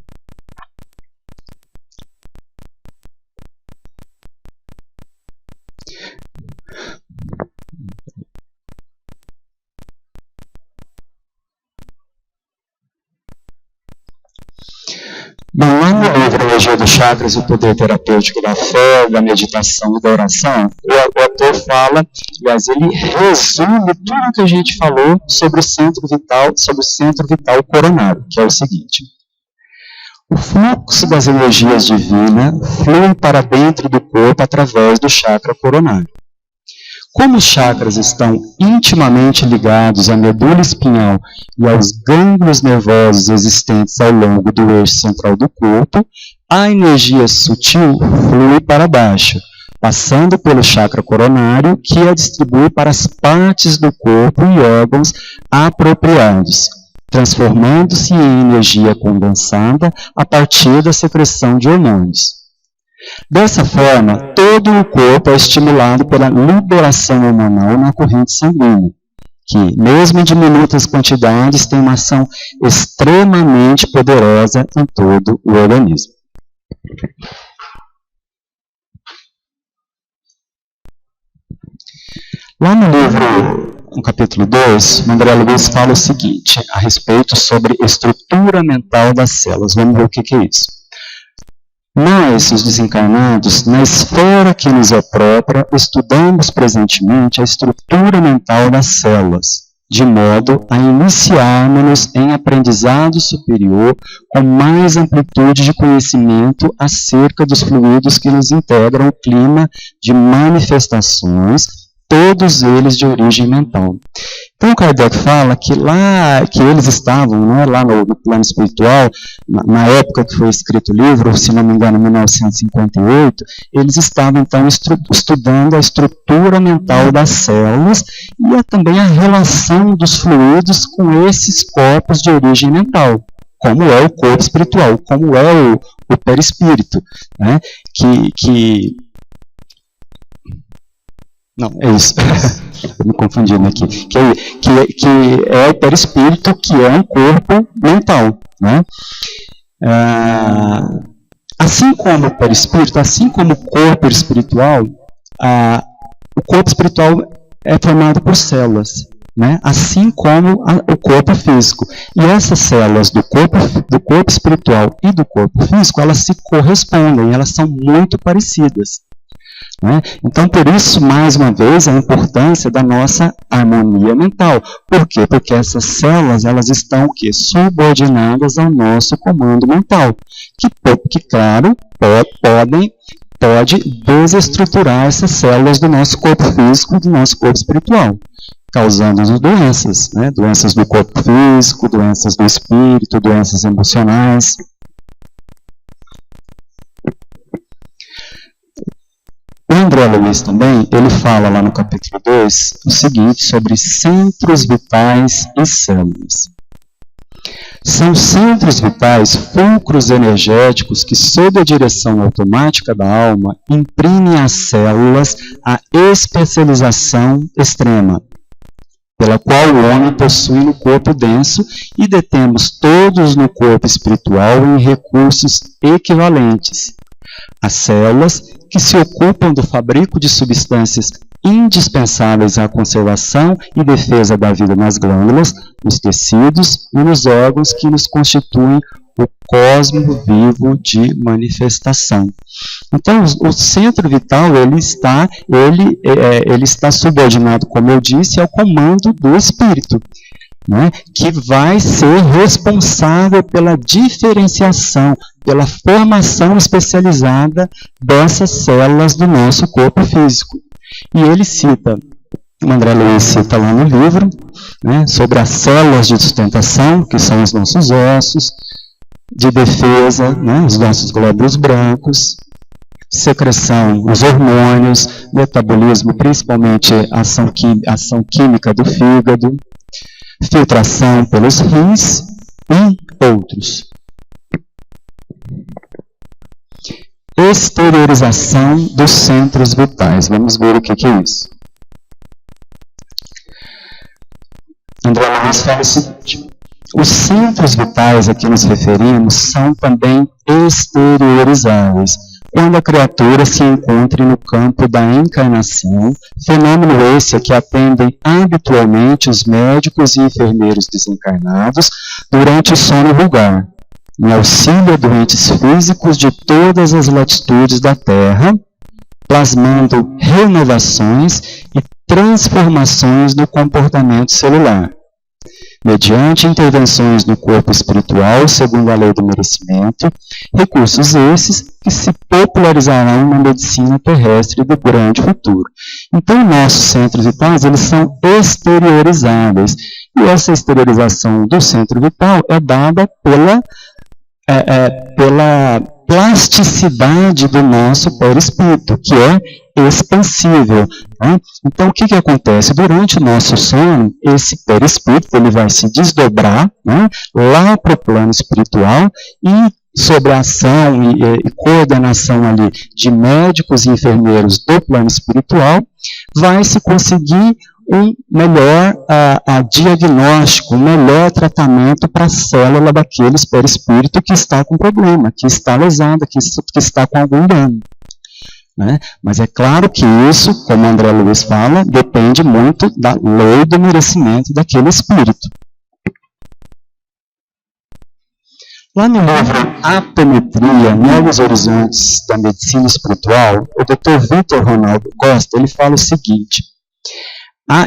Bom, lá no livro Energia dos Chakras, o poder terapêutico da fé, da meditação e da oração, o autor fala, aliás, ele resume tudo o que a gente falou sobre o centro vital coronário, que é o seguinte: o fluxo das energias divinas flui para dentro do corpo através do chakra coronário. Como os chakras estão intimamente ligados à medula espinhal e aos gânglios nervosos existentes ao longo do eixo central do corpo, a energia sutil flui para baixo, passando pelo chakra coronário, que a distribui para as partes do corpo e órgãos apropriados, transformando-se em energia condensada a partir da secreção de hormônios. Dessa forma, todo o corpo é estimulado pela liberação hormonal na corrente sanguínea, que, mesmo em diminutas quantidades, tem uma ação extremamente poderosa em todo o organismo. Lá no livro, no capítulo 2, o André Luiz fala o seguinte, a respeito sobre estrutura mental das células. Vamos ver o que é isso. Nós, os desencarnados, na esfera que nos é própria, estudamos presentemente a estrutura mental das células, de modo a iniciarmos-nos em aprendizado superior com mais amplitude de conhecimento acerca dos fluidos que nos integram o clima de manifestações, todos eles de origem mental. Então, Kardec fala que lá, que eles estavam, né, lá no plano espiritual, na época que foi escrito o livro, se não me engano, em 1958, eles estavam, então, estudando a estrutura mental das células e também a relação dos fluidos com esses corpos de origem mental, como é o corpo espiritual, como é o perispírito, né, Não, é isso. Me confundindo aqui. Que é o perispírito, que é um corpo mental. Né? Assim como o perispírito, assim como o corpo espiritual, o corpo espiritual é formado por células. Né? Assim como o corpo físico. E essas células do corpo espiritual e do corpo físico, elas se correspondem, elas são muito parecidas. Né? Então, por isso, mais uma vez, a importância da nossa harmonia mental. Por quê? Porque essas células, elas estão o quê? Subordinadas ao nosso comando mental, que claro, pode desestruturar essas células do nosso corpo físico e do nosso corpo espiritual, causando doenças, né? Doenças do corpo físico, doenças do espírito, doenças emocionais. O André Luiz também, ele fala lá no capítulo 2 o seguinte sobre centros vitais e células. São centros vitais fulcros energéticos que, sob a direção automática da alma, imprimem às células a especialização extrema, pela qual o homem possui no corpo denso e detemos todos no corpo espiritual em recursos equivalentes. As células que se ocupam do fabrico de substâncias indispensáveis à conservação e defesa da vida nas glândulas, nos tecidos e nos órgãos que nos constituem o cosmo vivo de manifestação. Então, o centro vital, ele está subordinado, como eu disse, ao comando do espírito, né, que vai ser responsável pela diferenciação, pela formação especializada dessas células do nosso corpo físico. E ele cita, o André Luiz cita lá no livro, né, sobre as células de sustentação, que são os nossos ossos, de defesa, né, os nossos glóbulos brancos, secreção, os hormônios, metabolismo, principalmente a ação química do fígado, filtração pelos rins e outros. Exteriorização dos centros vitais. Vamos ver o que é isso. André Luiz fala o seguinte: os centros vitais a que nos referimos são também exteriorizáveis, quando a criatura se encontre no campo da encarnação, fenômeno esse a que atendem habitualmente os médicos e enfermeiros desencarnados durante o sono vulgar, em auxílio a doentes físicos de todas as latitudes da Terra, plasmando renovações e transformações no comportamento celular, mediante intervenções no corpo espiritual, segundo a lei do merecimento, recursos esses que se popularizarão na medicina terrestre do grande futuro. Então, nossos centros vitais, eles são exteriorizáveis, e essa exteriorização do centro vital é dada pela plasticidade do nosso perispírito, que é expansível. Né? Então, o que acontece? Durante o nosso sono, esse perispírito ele vai se desdobrar, né, lá para o plano espiritual e, sob a ação e coordenação ali de médicos e enfermeiros do plano espiritual, vai se conseguir um melhor diagnóstico, um melhor tratamento para a célula daquele perispírito que está com problema, que está lesada, que está com algum dano. Né? Mas é claro que isso, como André Luiz fala, depende muito da lei do merecimento daquele espírito. Lá no livro Apometria, Novos Horizontes da Medicina Espiritual, o Dr. Vitor Ronaldo Costa, ele fala o seguinte,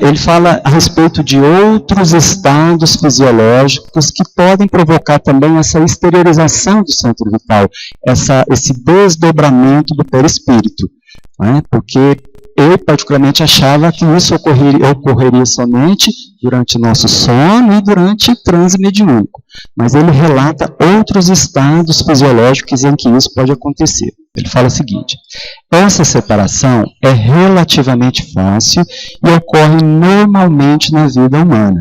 ele fala a respeito de outros estados fisiológicos que podem provocar também essa exteriorização do centro vital, esse desdobramento do perispírito, né? Porque eu particularmente achava que isso ocorreria somente durante nosso sono e durante o transe mediúnico, mas ele relata outros estados fisiológicos em que isso pode acontecer. Ele fala o seguinte, essa separação é relativamente fácil e ocorre normalmente na vida humana.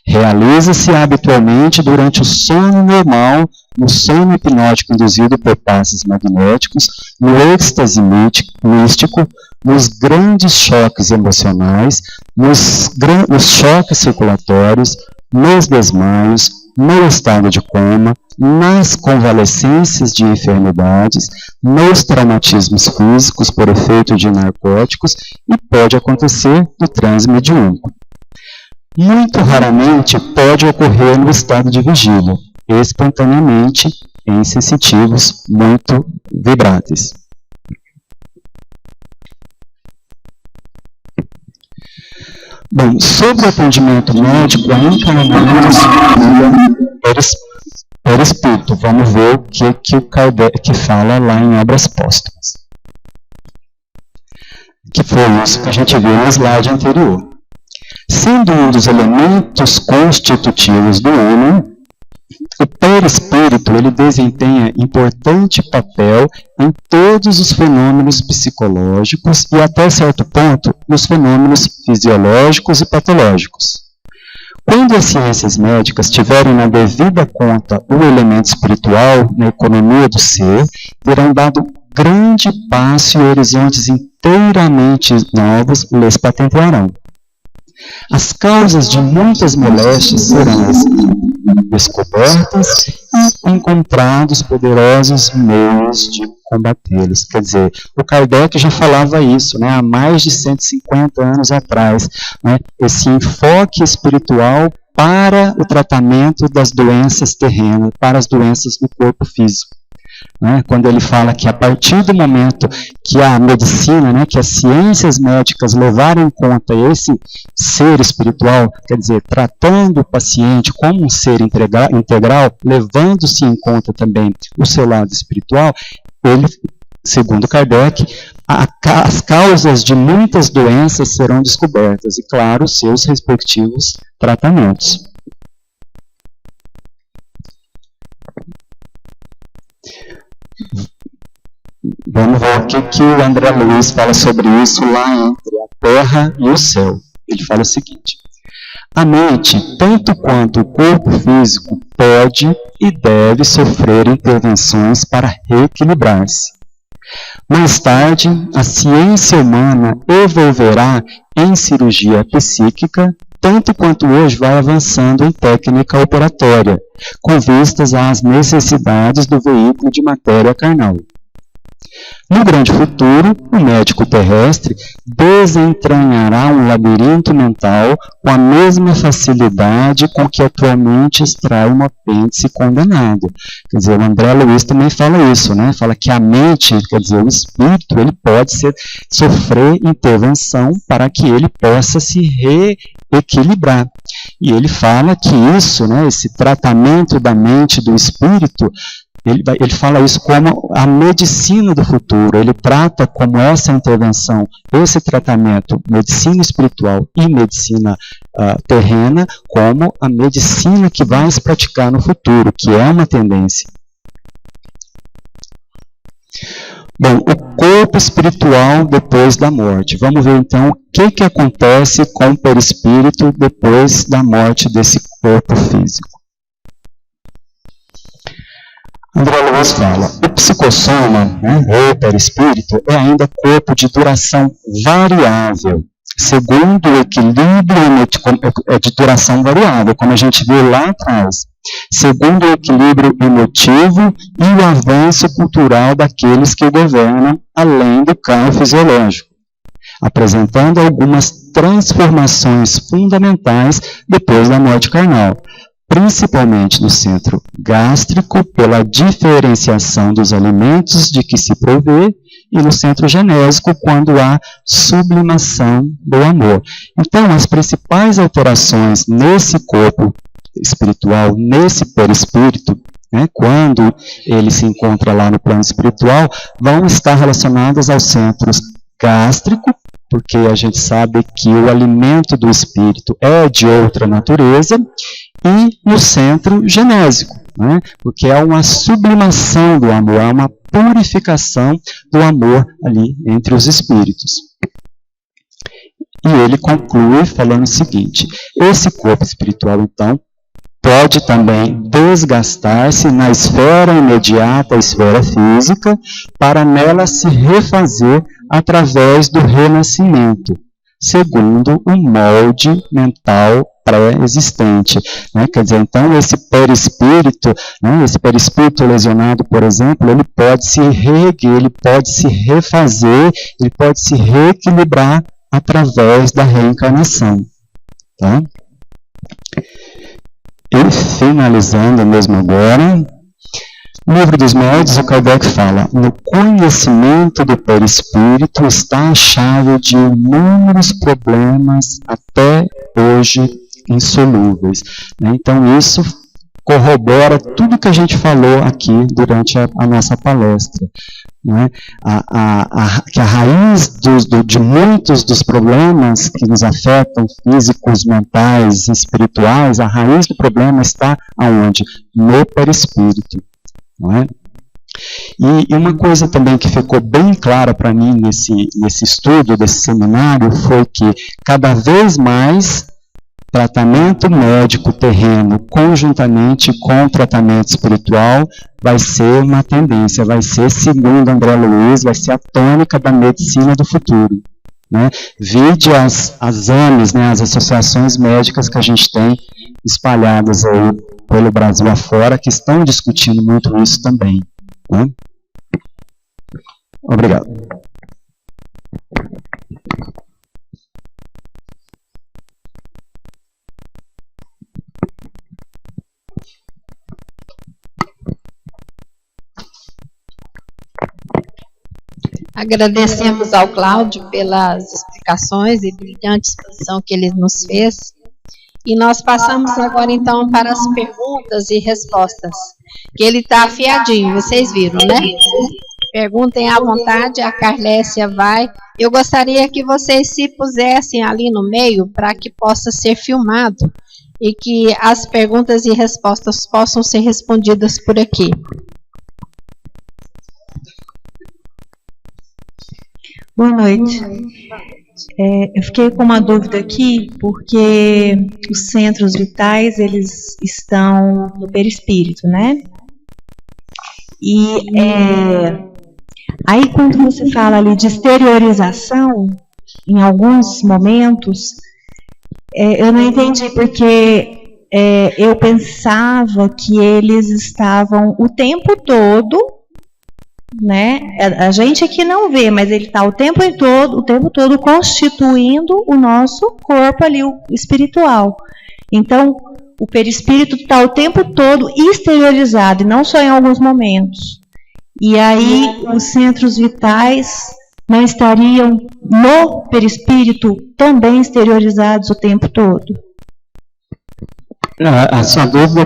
Realiza-se habitualmente durante o sono normal, no sono hipnótico induzido por passes magnéticos, no êxtase místico, nos grandes choques emocionais, nos choques circulatórios, nos desmaios, no estado de coma, nas convalescências de enfermidades, nos traumatismos físicos por efeito de narcóticos e pode acontecer no transe mediúnico. Muito raramente pode ocorrer no estado de vigília, espontaneamente em sensitivos muito vibráteis. Bom, sobre o atendimento médico, a encarnamento perispírito. Vamos ver o que o Kardec fala lá em Obras Póstumas. Que foi isso que a gente viu no slide anterior. Sendo um dos elementos constitutivos do homem, o perispírito ele desempenha importante papel em todos os fenômenos psicológicos e, até certo ponto, nos fenômenos fisiológicos e patológicos. Quando as ciências médicas tiverem na devida conta o elemento espiritual na economia do ser, terão dado grande passo e horizontes inteiramente novos lhes patentearão. As causas de muitas moléstias serão descobertas e encontrados poderosos meios de combatê-los. Quer dizer, o Kardec já falava isso, né, há mais de 150 anos atrás, né, esse enfoque espiritual para o tratamento das doenças terrenas, para as doenças do corpo físico. Né, quando ele fala que a partir do momento que a medicina, né, que as ciências médicas levaram em conta esse ser espiritual, quer dizer, tratando o paciente como um ser integral, levando-se em conta também o seu lado espiritual, ele, segundo Kardec, as causas de muitas doenças serão descobertas e, claro, seus respectivos tratamentos. Vamos ver o que o André Luiz fala sobre isso lá entre a terra e o céu. Ele fala o seguinte: a mente, tanto quanto o corpo físico, pode e deve sofrer intervenções para reequilibrar-se. Mais tarde, a ciência humana evolverá em cirurgia psíquica, tanto quanto hoje vai avançando em técnica operatória, com vistas às necessidades do veículo de matéria carnal. No grande futuro, o médico terrestre desentranhará um labirinto mental com a mesma facilidade com que atualmente extrai um apêndice condenado. Quer dizer, o André Luiz também fala isso, né? Fala que a mente, quer dizer, o espírito, ele pode sofrer intervenção para que ele possa se reequilibrar. E ele fala que isso, né, esse tratamento da mente do espírito, ele fala isso como a medicina do futuro. Ele trata como essa intervenção, esse tratamento, medicina espiritual e medicina terrena, como a medicina que vai se praticar no futuro, que é uma tendência. Bom, o corpo espiritual depois da morte. Vamos ver então o que acontece com o perispírito depois da morte desse corpo físico. André Luiz fala, o psicossoma, né, ou perispírito, é ainda corpo de duração variável, segundo o equilíbrio de duração variável, como a gente viu lá atrás, segundo o equilíbrio emotivo e o avanço cultural daqueles que governam, além do campo fisiológico, apresentando algumas transformações fundamentais depois da morte carnal, principalmente no centro gástrico, pela diferenciação dos alimentos de que se provê, e no centro genésico, quando há sublimação do amor. Então, as principais alterações nesse corpo espiritual, nesse perispírito, né, quando ele se encontra lá no plano espiritual, vão estar relacionadas aos centros gástrico, porque a gente sabe que o alimento do espírito é de outra natureza, e no centro genésico, né, porque é uma sublimação do amor, é uma purificação do amor ali entre os espíritos. E ele conclui falando o seguinte: esse corpo espiritual, então, pode também desgastar-se na esfera imediata, a esfera física, para nela se refazer através do renascimento, segundo um molde mental pré-existente. Né? Quer dizer, então, esse perispírito, né, esse perispírito lesionado, por exemplo, ele pode se reerguer, ele pode se refazer, ele pode se reequilibrar através da reencarnação. Tá? E finalizando mesmo agora, no Livro dos Médiuns, o Kardec fala: no conhecimento do perispírito está a chave de inúmeros problemas até hoje insolúveis. Então isso corrobora tudo que a gente falou aqui durante a nossa palestra. Não é? Que a raiz de muitos dos problemas que nos afetam, físicos, mentais, espirituais, a raiz do problema está aonde? No perispírito. Não é? E uma coisa também que ficou bem clara para mim nesse estudo, desse seminário, foi que cada vez mais tratamento médico terreno conjuntamente com tratamento espiritual vai ser uma tendência, vai ser, segundo André Luiz, vai ser a tônica da medicina do futuro. Né? Vide as AMES, né, as associações médicas que a gente tem espalhadas aí pelo Brasil afora, que estão discutindo muito isso também. Né? Obrigado. Agradecemos ao Cláudio pelas explicações e brilhante exposição que ele nos fez. E nós passamos agora, então, para as perguntas e respostas, que ele está afiadinho, vocês viram, né? Perguntem à vontade, a Carlécia vai. Eu gostaria que vocês se pusessem ali no meio para que possa ser filmado e que as perguntas e respostas possam ser respondidas por aqui. Boa noite. Eu fiquei com uma dúvida aqui, porque os centros vitais, eles estão no perispírito, né? E aí, quando você fala ali de exteriorização, em alguns momentos, eu não entendi, porque eu pensava que eles estavam o tempo todo, né? A gente aqui não vê, mas ele está o tempo todo constituindo o nosso corpo ali, o espiritual. Então, o perispírito está o tempo todo exteriorizado, e não só em alguns momentos. E aí, os centros vitais não estariam no perispírito também exteriorizados o tempo todo? A sua dúvida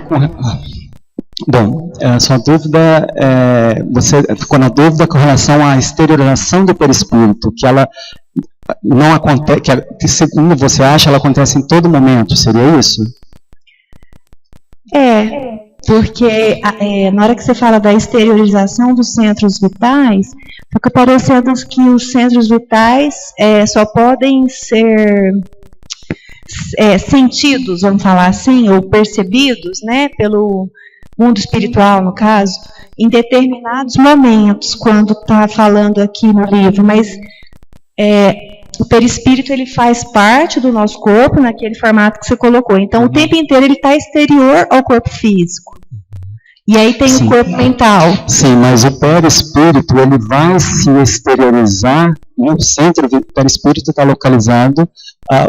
Bom, a sua dúvida, você ficou na dúvida com relação à exteriorização do perispírito, que ela não acontece, que segundo você acha, ela acontece em todo momento, seria isso? Porque na hora que você fala da exteriorização dos centros vitais, fica parecendo que os centros vitais só podem ser sentidos, vamos falar assim, ou percebidos, né, pelo mundo espiritual, no caso, em determinados momentos, quando está falando aqui no livro, mas o perispírito ele faz parte do nosso corpo, naquele formato que você colocou. Então, o tempo inteiro ele está exterior ao corpo físico. E aí tem o corpo mental. Sim, mas o perispírito, ele vai se exteriorizar, né? O perispírito está localizado,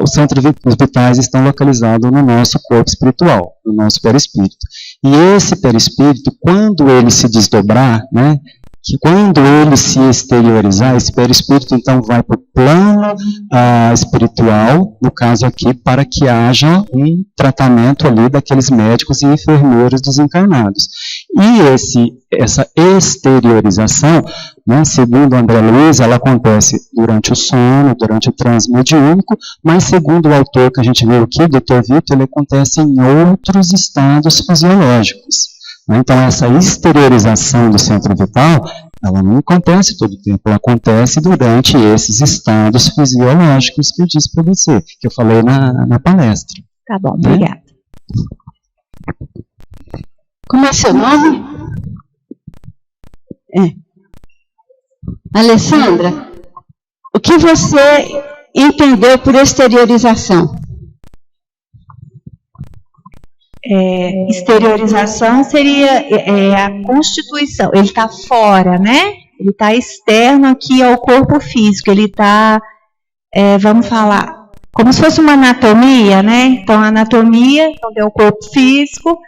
os centros vitais estão localizados no nosso corpo espiritual, no nosso perispírito. E esse perispírito, quando ele se desdobrar, né, que quando ele se exteriorizar, esse perispírito então vai para o plano espiritual, no caso aqui, para que haja um tratamento ali daqueles médicos e enfermeiros desencarnados. E essa exteriorização, né, segundo André Luiz, ela acontece durante o sono, durante o transe mediúnico, mas segundo o autor que a gente viu aqui, Dr. Vitor, ele acontece em outros estados fisiológicos. Então, essa exteriorização do centro vital, ela não acontece todo o tempo, ela acontece durante esses estados fisiológicos que eu disse para você, que eu falei na palestra. Tá bom, obrigada. Como é seu nome? Alessandra, o que você entendeu por exteriorização? Exteriorização seria a constituição. Ele está fora, né? Ele está externo aqui ao corpo físico. Ele está, vamos falar, como se fosse uma anatomia, né? Então, a anatomia, então, tem o corpo físico,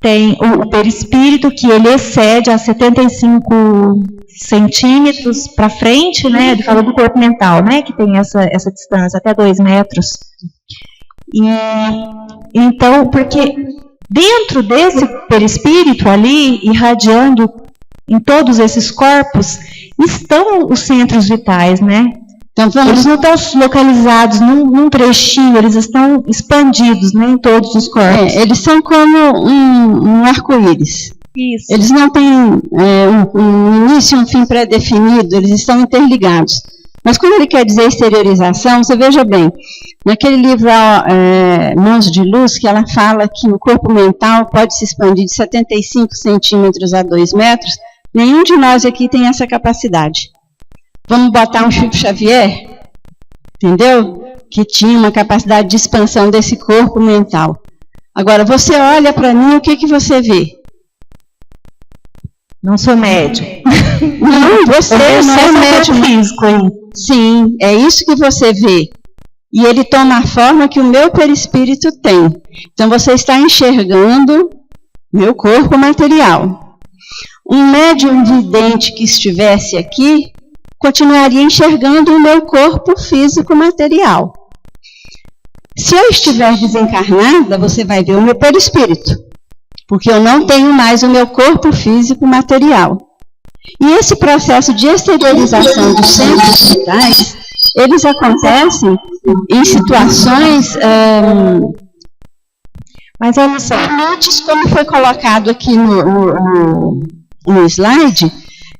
tem o perispírito, que ele excede a 75 centímetros para frente, né? Ele falou do corpo mental, né? Que tem essa distância, até 2 metros. Então, porque dentro desse perispírito ali, irradiando em todos esses corpos, estão os centros vitais, né? Então, eles não estão localizados num trechinho, eles estão expandidos, né, em todos os corpos. Eles são como um arco-íris. Isso. Eles não têm um início e um fim pré-definido, eles estão interligados. Mas quando ele quer dizer exteriorização, você veja bem, naquele livro Mãos de Luz, que ela fala que o corpo mental pode se expandir de 75 centímetros a 2 metros, nenhum de nós aqui tem essa capacidade. Vamos botar um Chico Xavier, entendeu? Que tinha uma capacidade de expansão desse corpo mental. Agora, você olha para mim, o que você vê? Não sou médium. Não, você não é médium físico aí. Sim, é isso que você vê. E ele toma a forma que o meu perispírito tem. Então, você está enxergando meu corpo material. Um médium vidente que estivesse aqui, continuaria enxergando o meu corpo físico material. Se eu estiver desencarnada, você vai ver o meu perispírito. Porque eu não tenho mais o meu corpo físico material. E esse processo de exteriorização dos centros vitais, eles acontecem em situações, mas olha só, antes, como foi colocado aqui no slide,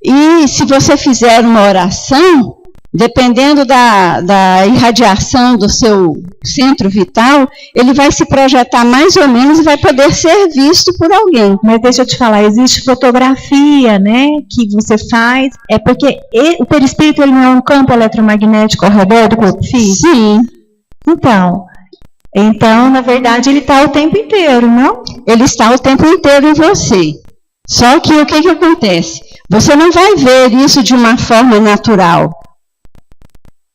e se você fizer uma oração, dependendo da irradiação do seu centro vital, ele vai se projetar mais ou menos e vai poder ser visto por alguém. Mas deixa eu te falar, existe fotografia, né, que você faz, porque o perispírito ele não é um campo eletromagnético ao redor do corpo físico? Sim. Então, na verdade, ele está o tempo inteiro, não? Ele está o tempo inteiro em você. Só que o que acontece? Você não vai ver isso de uma forma natural.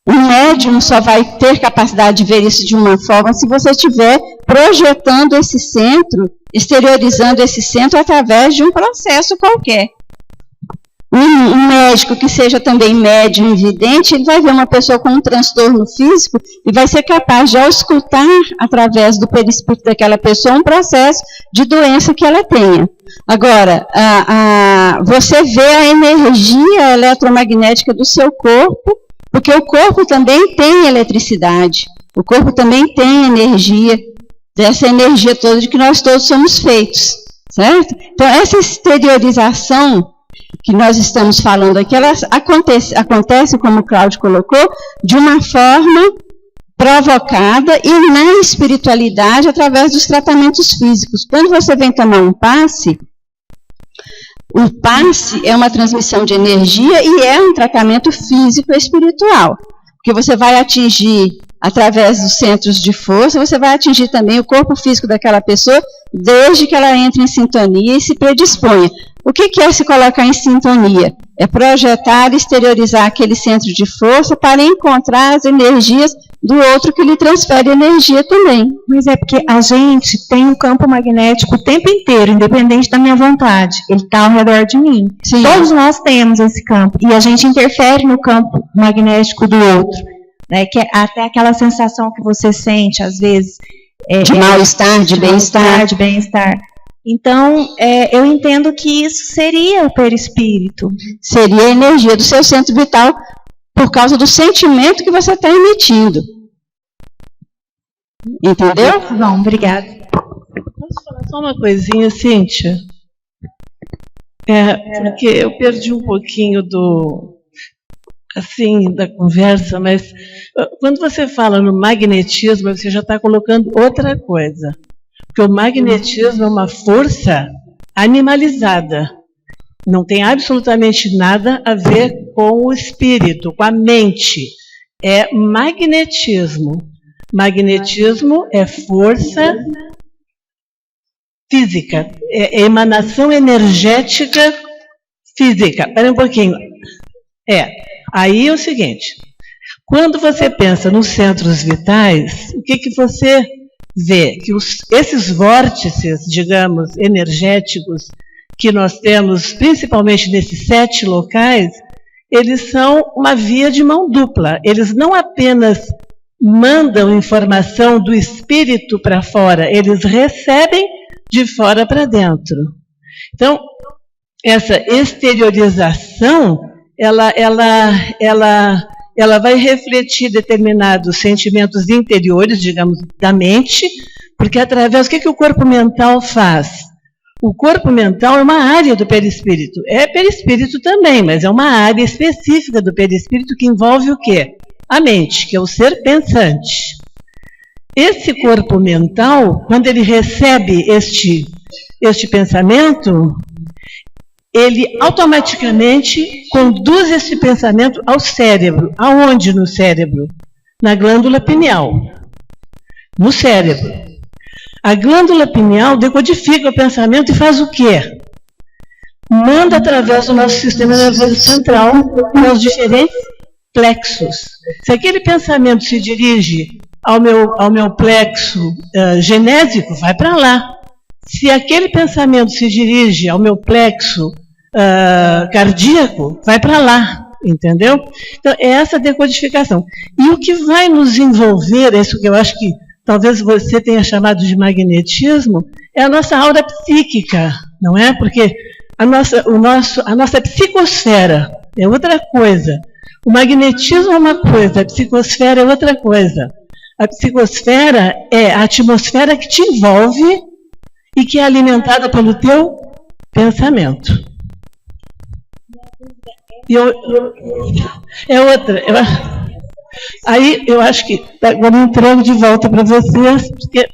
O médium só vai ter capacidade de ver isso de uma forma se você estiver projetando esse centro, exteriorizando esse centro através de um processo qualquer. Um médico que seja também médium vidente, ele vai ver uma pessoa com um transtorno físico e vai ser capaz de auscultar através do perispírito daquela pessoa um processo de doença que ela tenha. Agora, você vê a energia eletromagnética do seu corpo, porque o corpo também tem eletricidade, o corpo também tem energia, dessa energia toda de que nós todos somos feitos, certo? Então, essa exteriorização que nós estamos falando aqui, ela acontece, como o Cláudio colocou, de uma forma provocada e na espiritualidade através dos tratamentos físicos. Quando você vem tomar um passe, o passe é uma transmissão de energia e é um tratamento físico e espiritual. Porque você vai atingir, através dos centros de força, você vai atingir também o corpo físico daquela pessoa, desde que ela entre em sintonia e se predisponha. O que é se colocar em sintonia? É projetar e exteriorizar aquele centro de força para encontrar as energias do outro que lhe transfere energia também. Mas é porque a gente tem um campo magnético o tempo inteiro, independente da minha vontade. Ele está ao redor de mim. Sim. Todos nós temos esse campo. E a gente interfere no campo magnético do outro. Né? Que é até aquela sensação que você sente, às vezes. De mal-estar, de bem-estar. De bem-estar. Então, eu entendo que isso seria o perispírito. Seria a energia do seu centro vital por causa do sentimento que você está emitindo. Entendeu? Bom, obrigada. Posso falar só uma coisinha, Cíntia? Porque eu perdi um pouquinho da conversa, mas quando você fala no magnetismo, você já está colocando outra coisa. Porque o magnetismo é uma força animalizada. Não tem absolutamente nada a ver com o espírito, com a mente. É magnetismo. Magnetismo é força física, é emanação energética física. Espera um pouquinho. Aí é o seguinte, quando você pensa nos centros vitais, o que você vê? Que esses vórtices, digamos, energéticos, que nós temos, principalmente nesses 7 locais, eles são uma via de mão dupla. Eles não apenas mandam informação do espírito para fora, eles recebem de fora para dentro. Então, essa exteriorização, ela vai refletir determinados sentimentos interiores, digamos, da mente, porque através, o que o corpo mental faz? O corpo mental é uma área do perispírito. É perispírito também, mas é uma área específica do perispírito que envolve o quê? A mente, que é o ser pensante. Esse corpo mental, quando ele recebe este pensamento, ele automaticamente conduz esse pensamento ao cérebro. Aonde no cérebro? Na glândula pineal. No cérebro. A glândula pineal decodifica o pensamento e faz o quê? Manda através do nosso sistema nervoso central para os diferentes plexos. Se aquele pensamento se dirige ao meu plexo genésico, vai para lá. Se aquele pensamento se dirige ao meu plexo cardíaco, vai para lá. Entendeu? Então, é essa decodificação. E o que vai nos envolver, isso que eu acho que talvez você tenha chamado de magnetismo, é a nossa aura psíquica, não é? Porque a nossa psicosfera é outra coisa. O magnetismo é uma coisa, a psicosfera é outra coisa. A psicosfera é a atmosfera que te envolve e que é alimentada pelo teu pensamento. É outra. Aí eu acho que agora entrando de volta para vocês, porque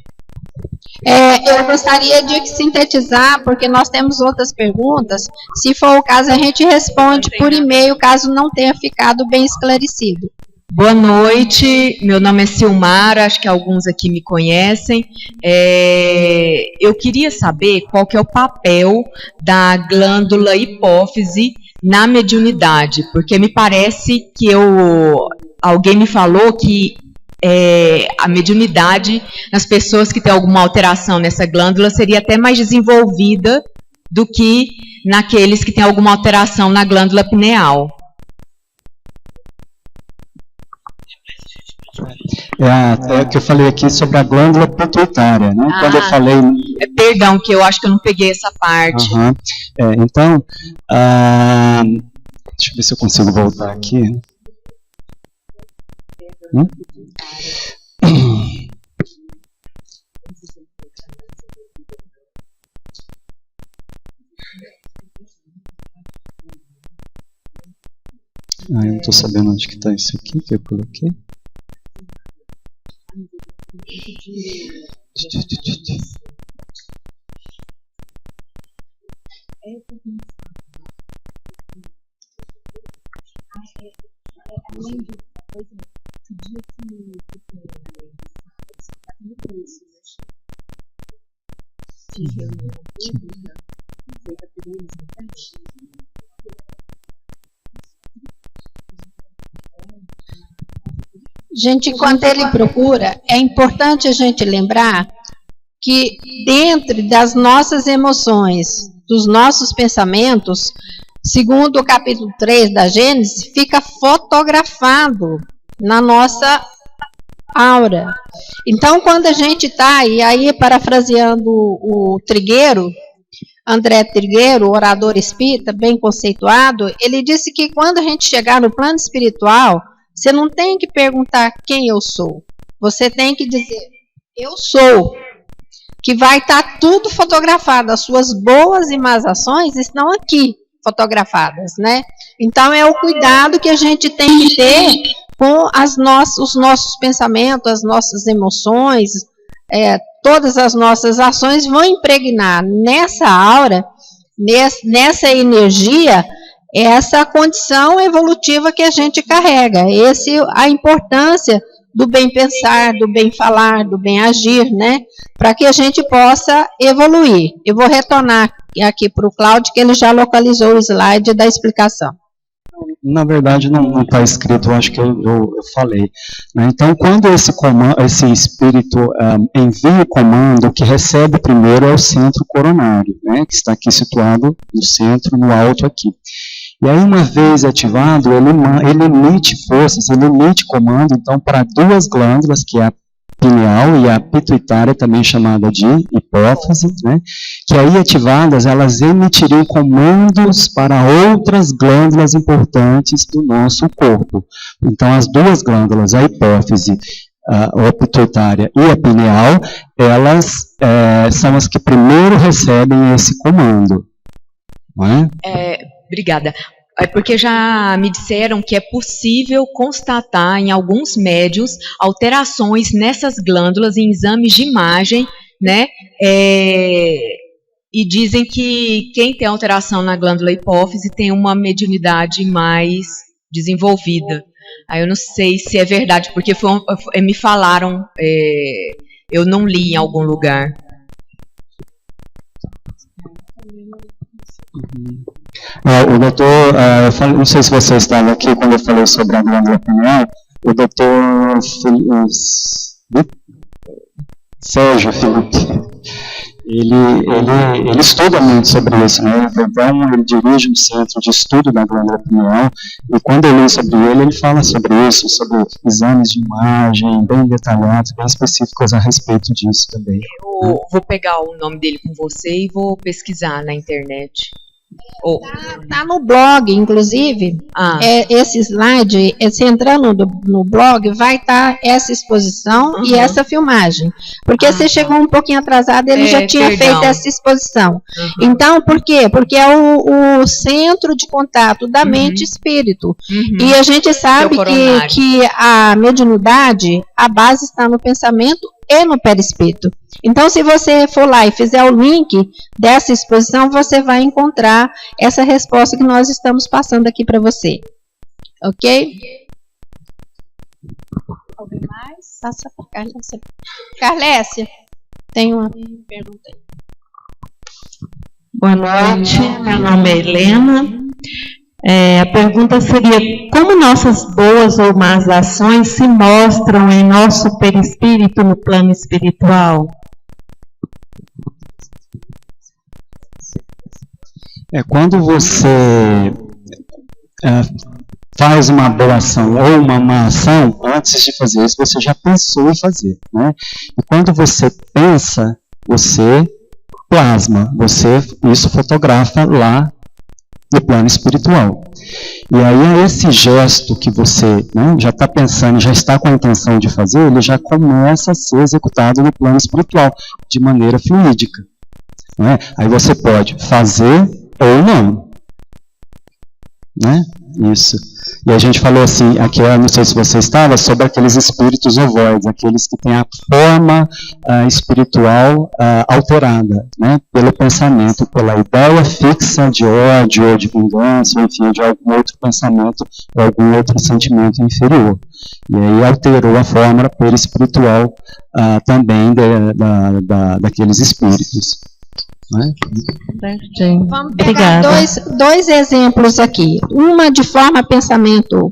eu gostaria de sintetizar, porque nós temos outras perguntas. Se for o caso, a gente responde por e-mail, caso não tenha ficado bem esclarecido. Boa noite, meu nome é Silmara, acho que alguns aqui me conhecem. Eu queria saber qual que é o papel da glândula hipófise na mediunidade, porque me parece que alguém me falou que a mediunidade nas pessoas que têm alguma alteração nessa glândula seria até mais desenvolvida do que naqueles que têm alguma alteração na glândula pineal. Até o que eu falei aqui sobre a glândula pituitária, né? Quando eu falei... Perdão, que eu acho que eu não peguei essa parte. Então, deixa eu ver se eu consigo voltar aqui. Eu não estou sabendo onde que está isso aqui que eu coloquei. Gente, enquanto ele procura, é importante a gente lembrar que dentro das nossas emoções, dos nossos pensamentos, segundo o capítulo 3 da Gênesis, fica fotografado na nossa aura. Então, quando a gente está, e aí parafraseando o Trigueiro, André Trigueiro, orador espírita, bem conceituado, ele disse que quando a gente chegar no plano espiritual, você não tem que perguntar quem eu sou. Você tem que dizer, eu sou. Que vai estar tudo fotografado. As suas boas e más ações estão aqui fotografadas, né? Então, é o cuidado que a gente tem que ter com os nossos pensamentos, as nossas emoções, todas as nossas ações vão impregnar nessa aura, nessa energia, essa condição evolutiva que a gente carrega. A importância do bem pensar, do bem falar, do bem agir, né? Para que a gente possa evoluir. Eu vou retornar aqui para o Cláudio, que ele já localizou o slide da explicação. Na verdade, não está escrito, eu acho que eu falei. Né? Então, quando esse espírito envia o comando, o que recebe primeiro é o centro coronário, né? Que está aqui situado no centro, no alto aqui. E aí, uma vez ativado, ele emite forças, ele emite comando, então, para duas glândulas, que é a pineal e a pituitária, também chamada de hipófise, né? Que aí, ativadas, elas emitiriam comandos para outras glândulas importantes do nosso corpo. Então, as duas glândulas, a hipófise, a pituitária e a pineal, elas são as que primeiro recebem esse comando. Não é? Obrigada. É porque já me disseram que é possível constatar em alguns médiuns alterações nessas glândulas em exames de imagem, né? E dizem que quem tem alteração na glândula hipófise tem uma mediunidade mais desenvolvida. Aí eu não sei se é verdade, porque me falaram, eu não li em algum lugar. O doutor, não sei se você estava aqui quando eu falei sobre a glândula pineal, o doutor Sérgio Felipe, ele estuda muito sobre isso, né? Então, ele dirige um centro de estudo da glândula pineal, e quando eu li sobre ele fala sobre isso, sobre exames de imagem, bem detalhados, bem específicos a respeito disso também. Eu vou pegar o nome dele com você e vou pesquisar na internet. Tá no blog, inclusive, esse slide, você entrando no blog, vai estar essa exposição e essa filmagem. Porque você chegou um pouquinho atrasado, ele já tinha feito essa exposição. Então, por quê? Porque é o centro de contato da mente e espírito. E a gente sabe que a mediunidade, a base está no pensamento e no perispírito. Então, se você for lá e fizer o link dessa exposição, você vai encontrar essa resposta que nós estamos passando aqui para você. Ok? Alguém mais? Passa para Carlécia. Carlécia, tem uma pergunta aí. Boa noite, meu nome é Helena. A pergunta seria, como nossas boas ou más ações se mostram em nosso perispírito no plano espiritual? Quando você faz uma boa ação ou uma má ação, antes de fazer isso, você já pensou em fazer, né? E quando você pensa, você plasma, isso fotografa lá no plano espiritual. E aí esse gesto que você, né, já está pensando, já está com a intenção de fazer, ele já começa a ser executado no plano espiritual, de maneira fluídica. Né? Aí você pode fazer ou não. Né? Isso. E a gente falou assim, aqui, eu não sei se você estava, sobre aqueles espíritos ovoides, aqueles que têm a forma espiritual alterada, né, pelo pensamento, pela ideia fixa de ódio, ou de vingança, enfim, de algum outro pensamento, ou algum outro sentimento inferior. E aí alterou a forma perispiritual também daqueles espíritos. Não é? Certinho. Vamos pegar dois exemplos aqui. Uma de forma pensamento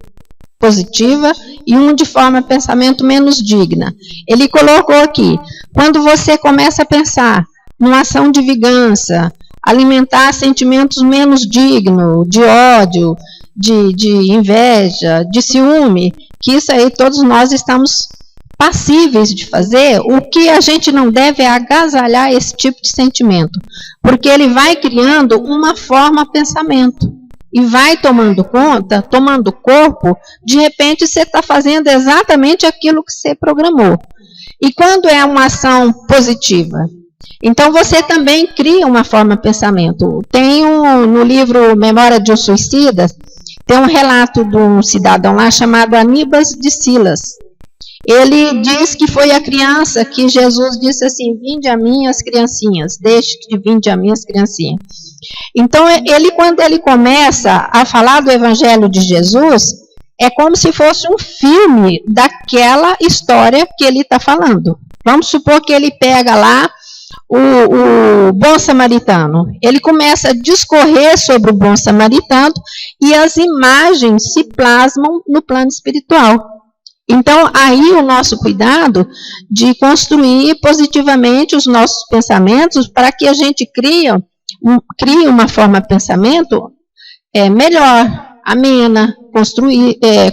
positiva e um de forma pensamento menos digna. Ele colocou aqui, quando você começa a pensar numa ação de vingança, alimentar sentimentos menos dignos, de ódio, de inveja, de ciúme, que isso aí todos nós estamos passíveis de fazer, o que a gente não deve é agasalhar esse tipo de sentimento, porque ele vai criando uma forma pensamento e vai tomando conta, tomando corpo, de repente você está fazendo exatamente aquilo que você programou. E quando é uma ação positiva? Então você também cria uma forma pensamento. Tem no livro Memória de um Suicida, tem um relato de um cidadão lá chamado Aníbal de Silas. Ele diz que foi a criança que Jesus disse assim, vinde a mim as criancinhas, deixe que vinde a mim as criancinhas. Então, quando ele começa a falar do Evangelho de Jesus, é como se fosse um filme daquela história que ele está falando. Vamos supor que ele pega lá o bom samaritano. Ele começa a discorrer sobre o bom samaritano e as imagens se plasmam no plano espiritual. Então, aí o nosso cuidado de construir positivamente os nossos pensamentos para que a gente crie uma forma de pensamento melhor, amena,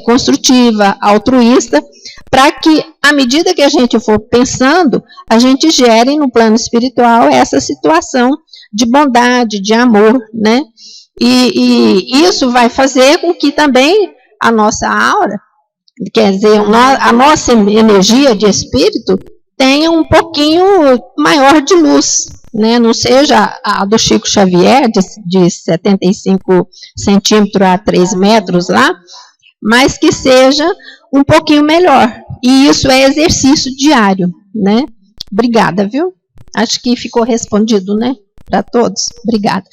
construtiva, altruísta, para que, à medida que a gente for pensando, a gente gere no plano espiritual essa situação de bondade, de amor, né? E isso vai fazer com que também a nossa aura, quer dizer, a nossa energia de espírito tenha um pouquinho maior de luz, né? Não seja a do Chico Xavier, de 75 centímetros a 3 metros lá, mas que seja um pouquinho melhor. E isso é exercício diário, né? Obrigada, viu? Acho que ficou respondido, né? Para todos. Obrigada.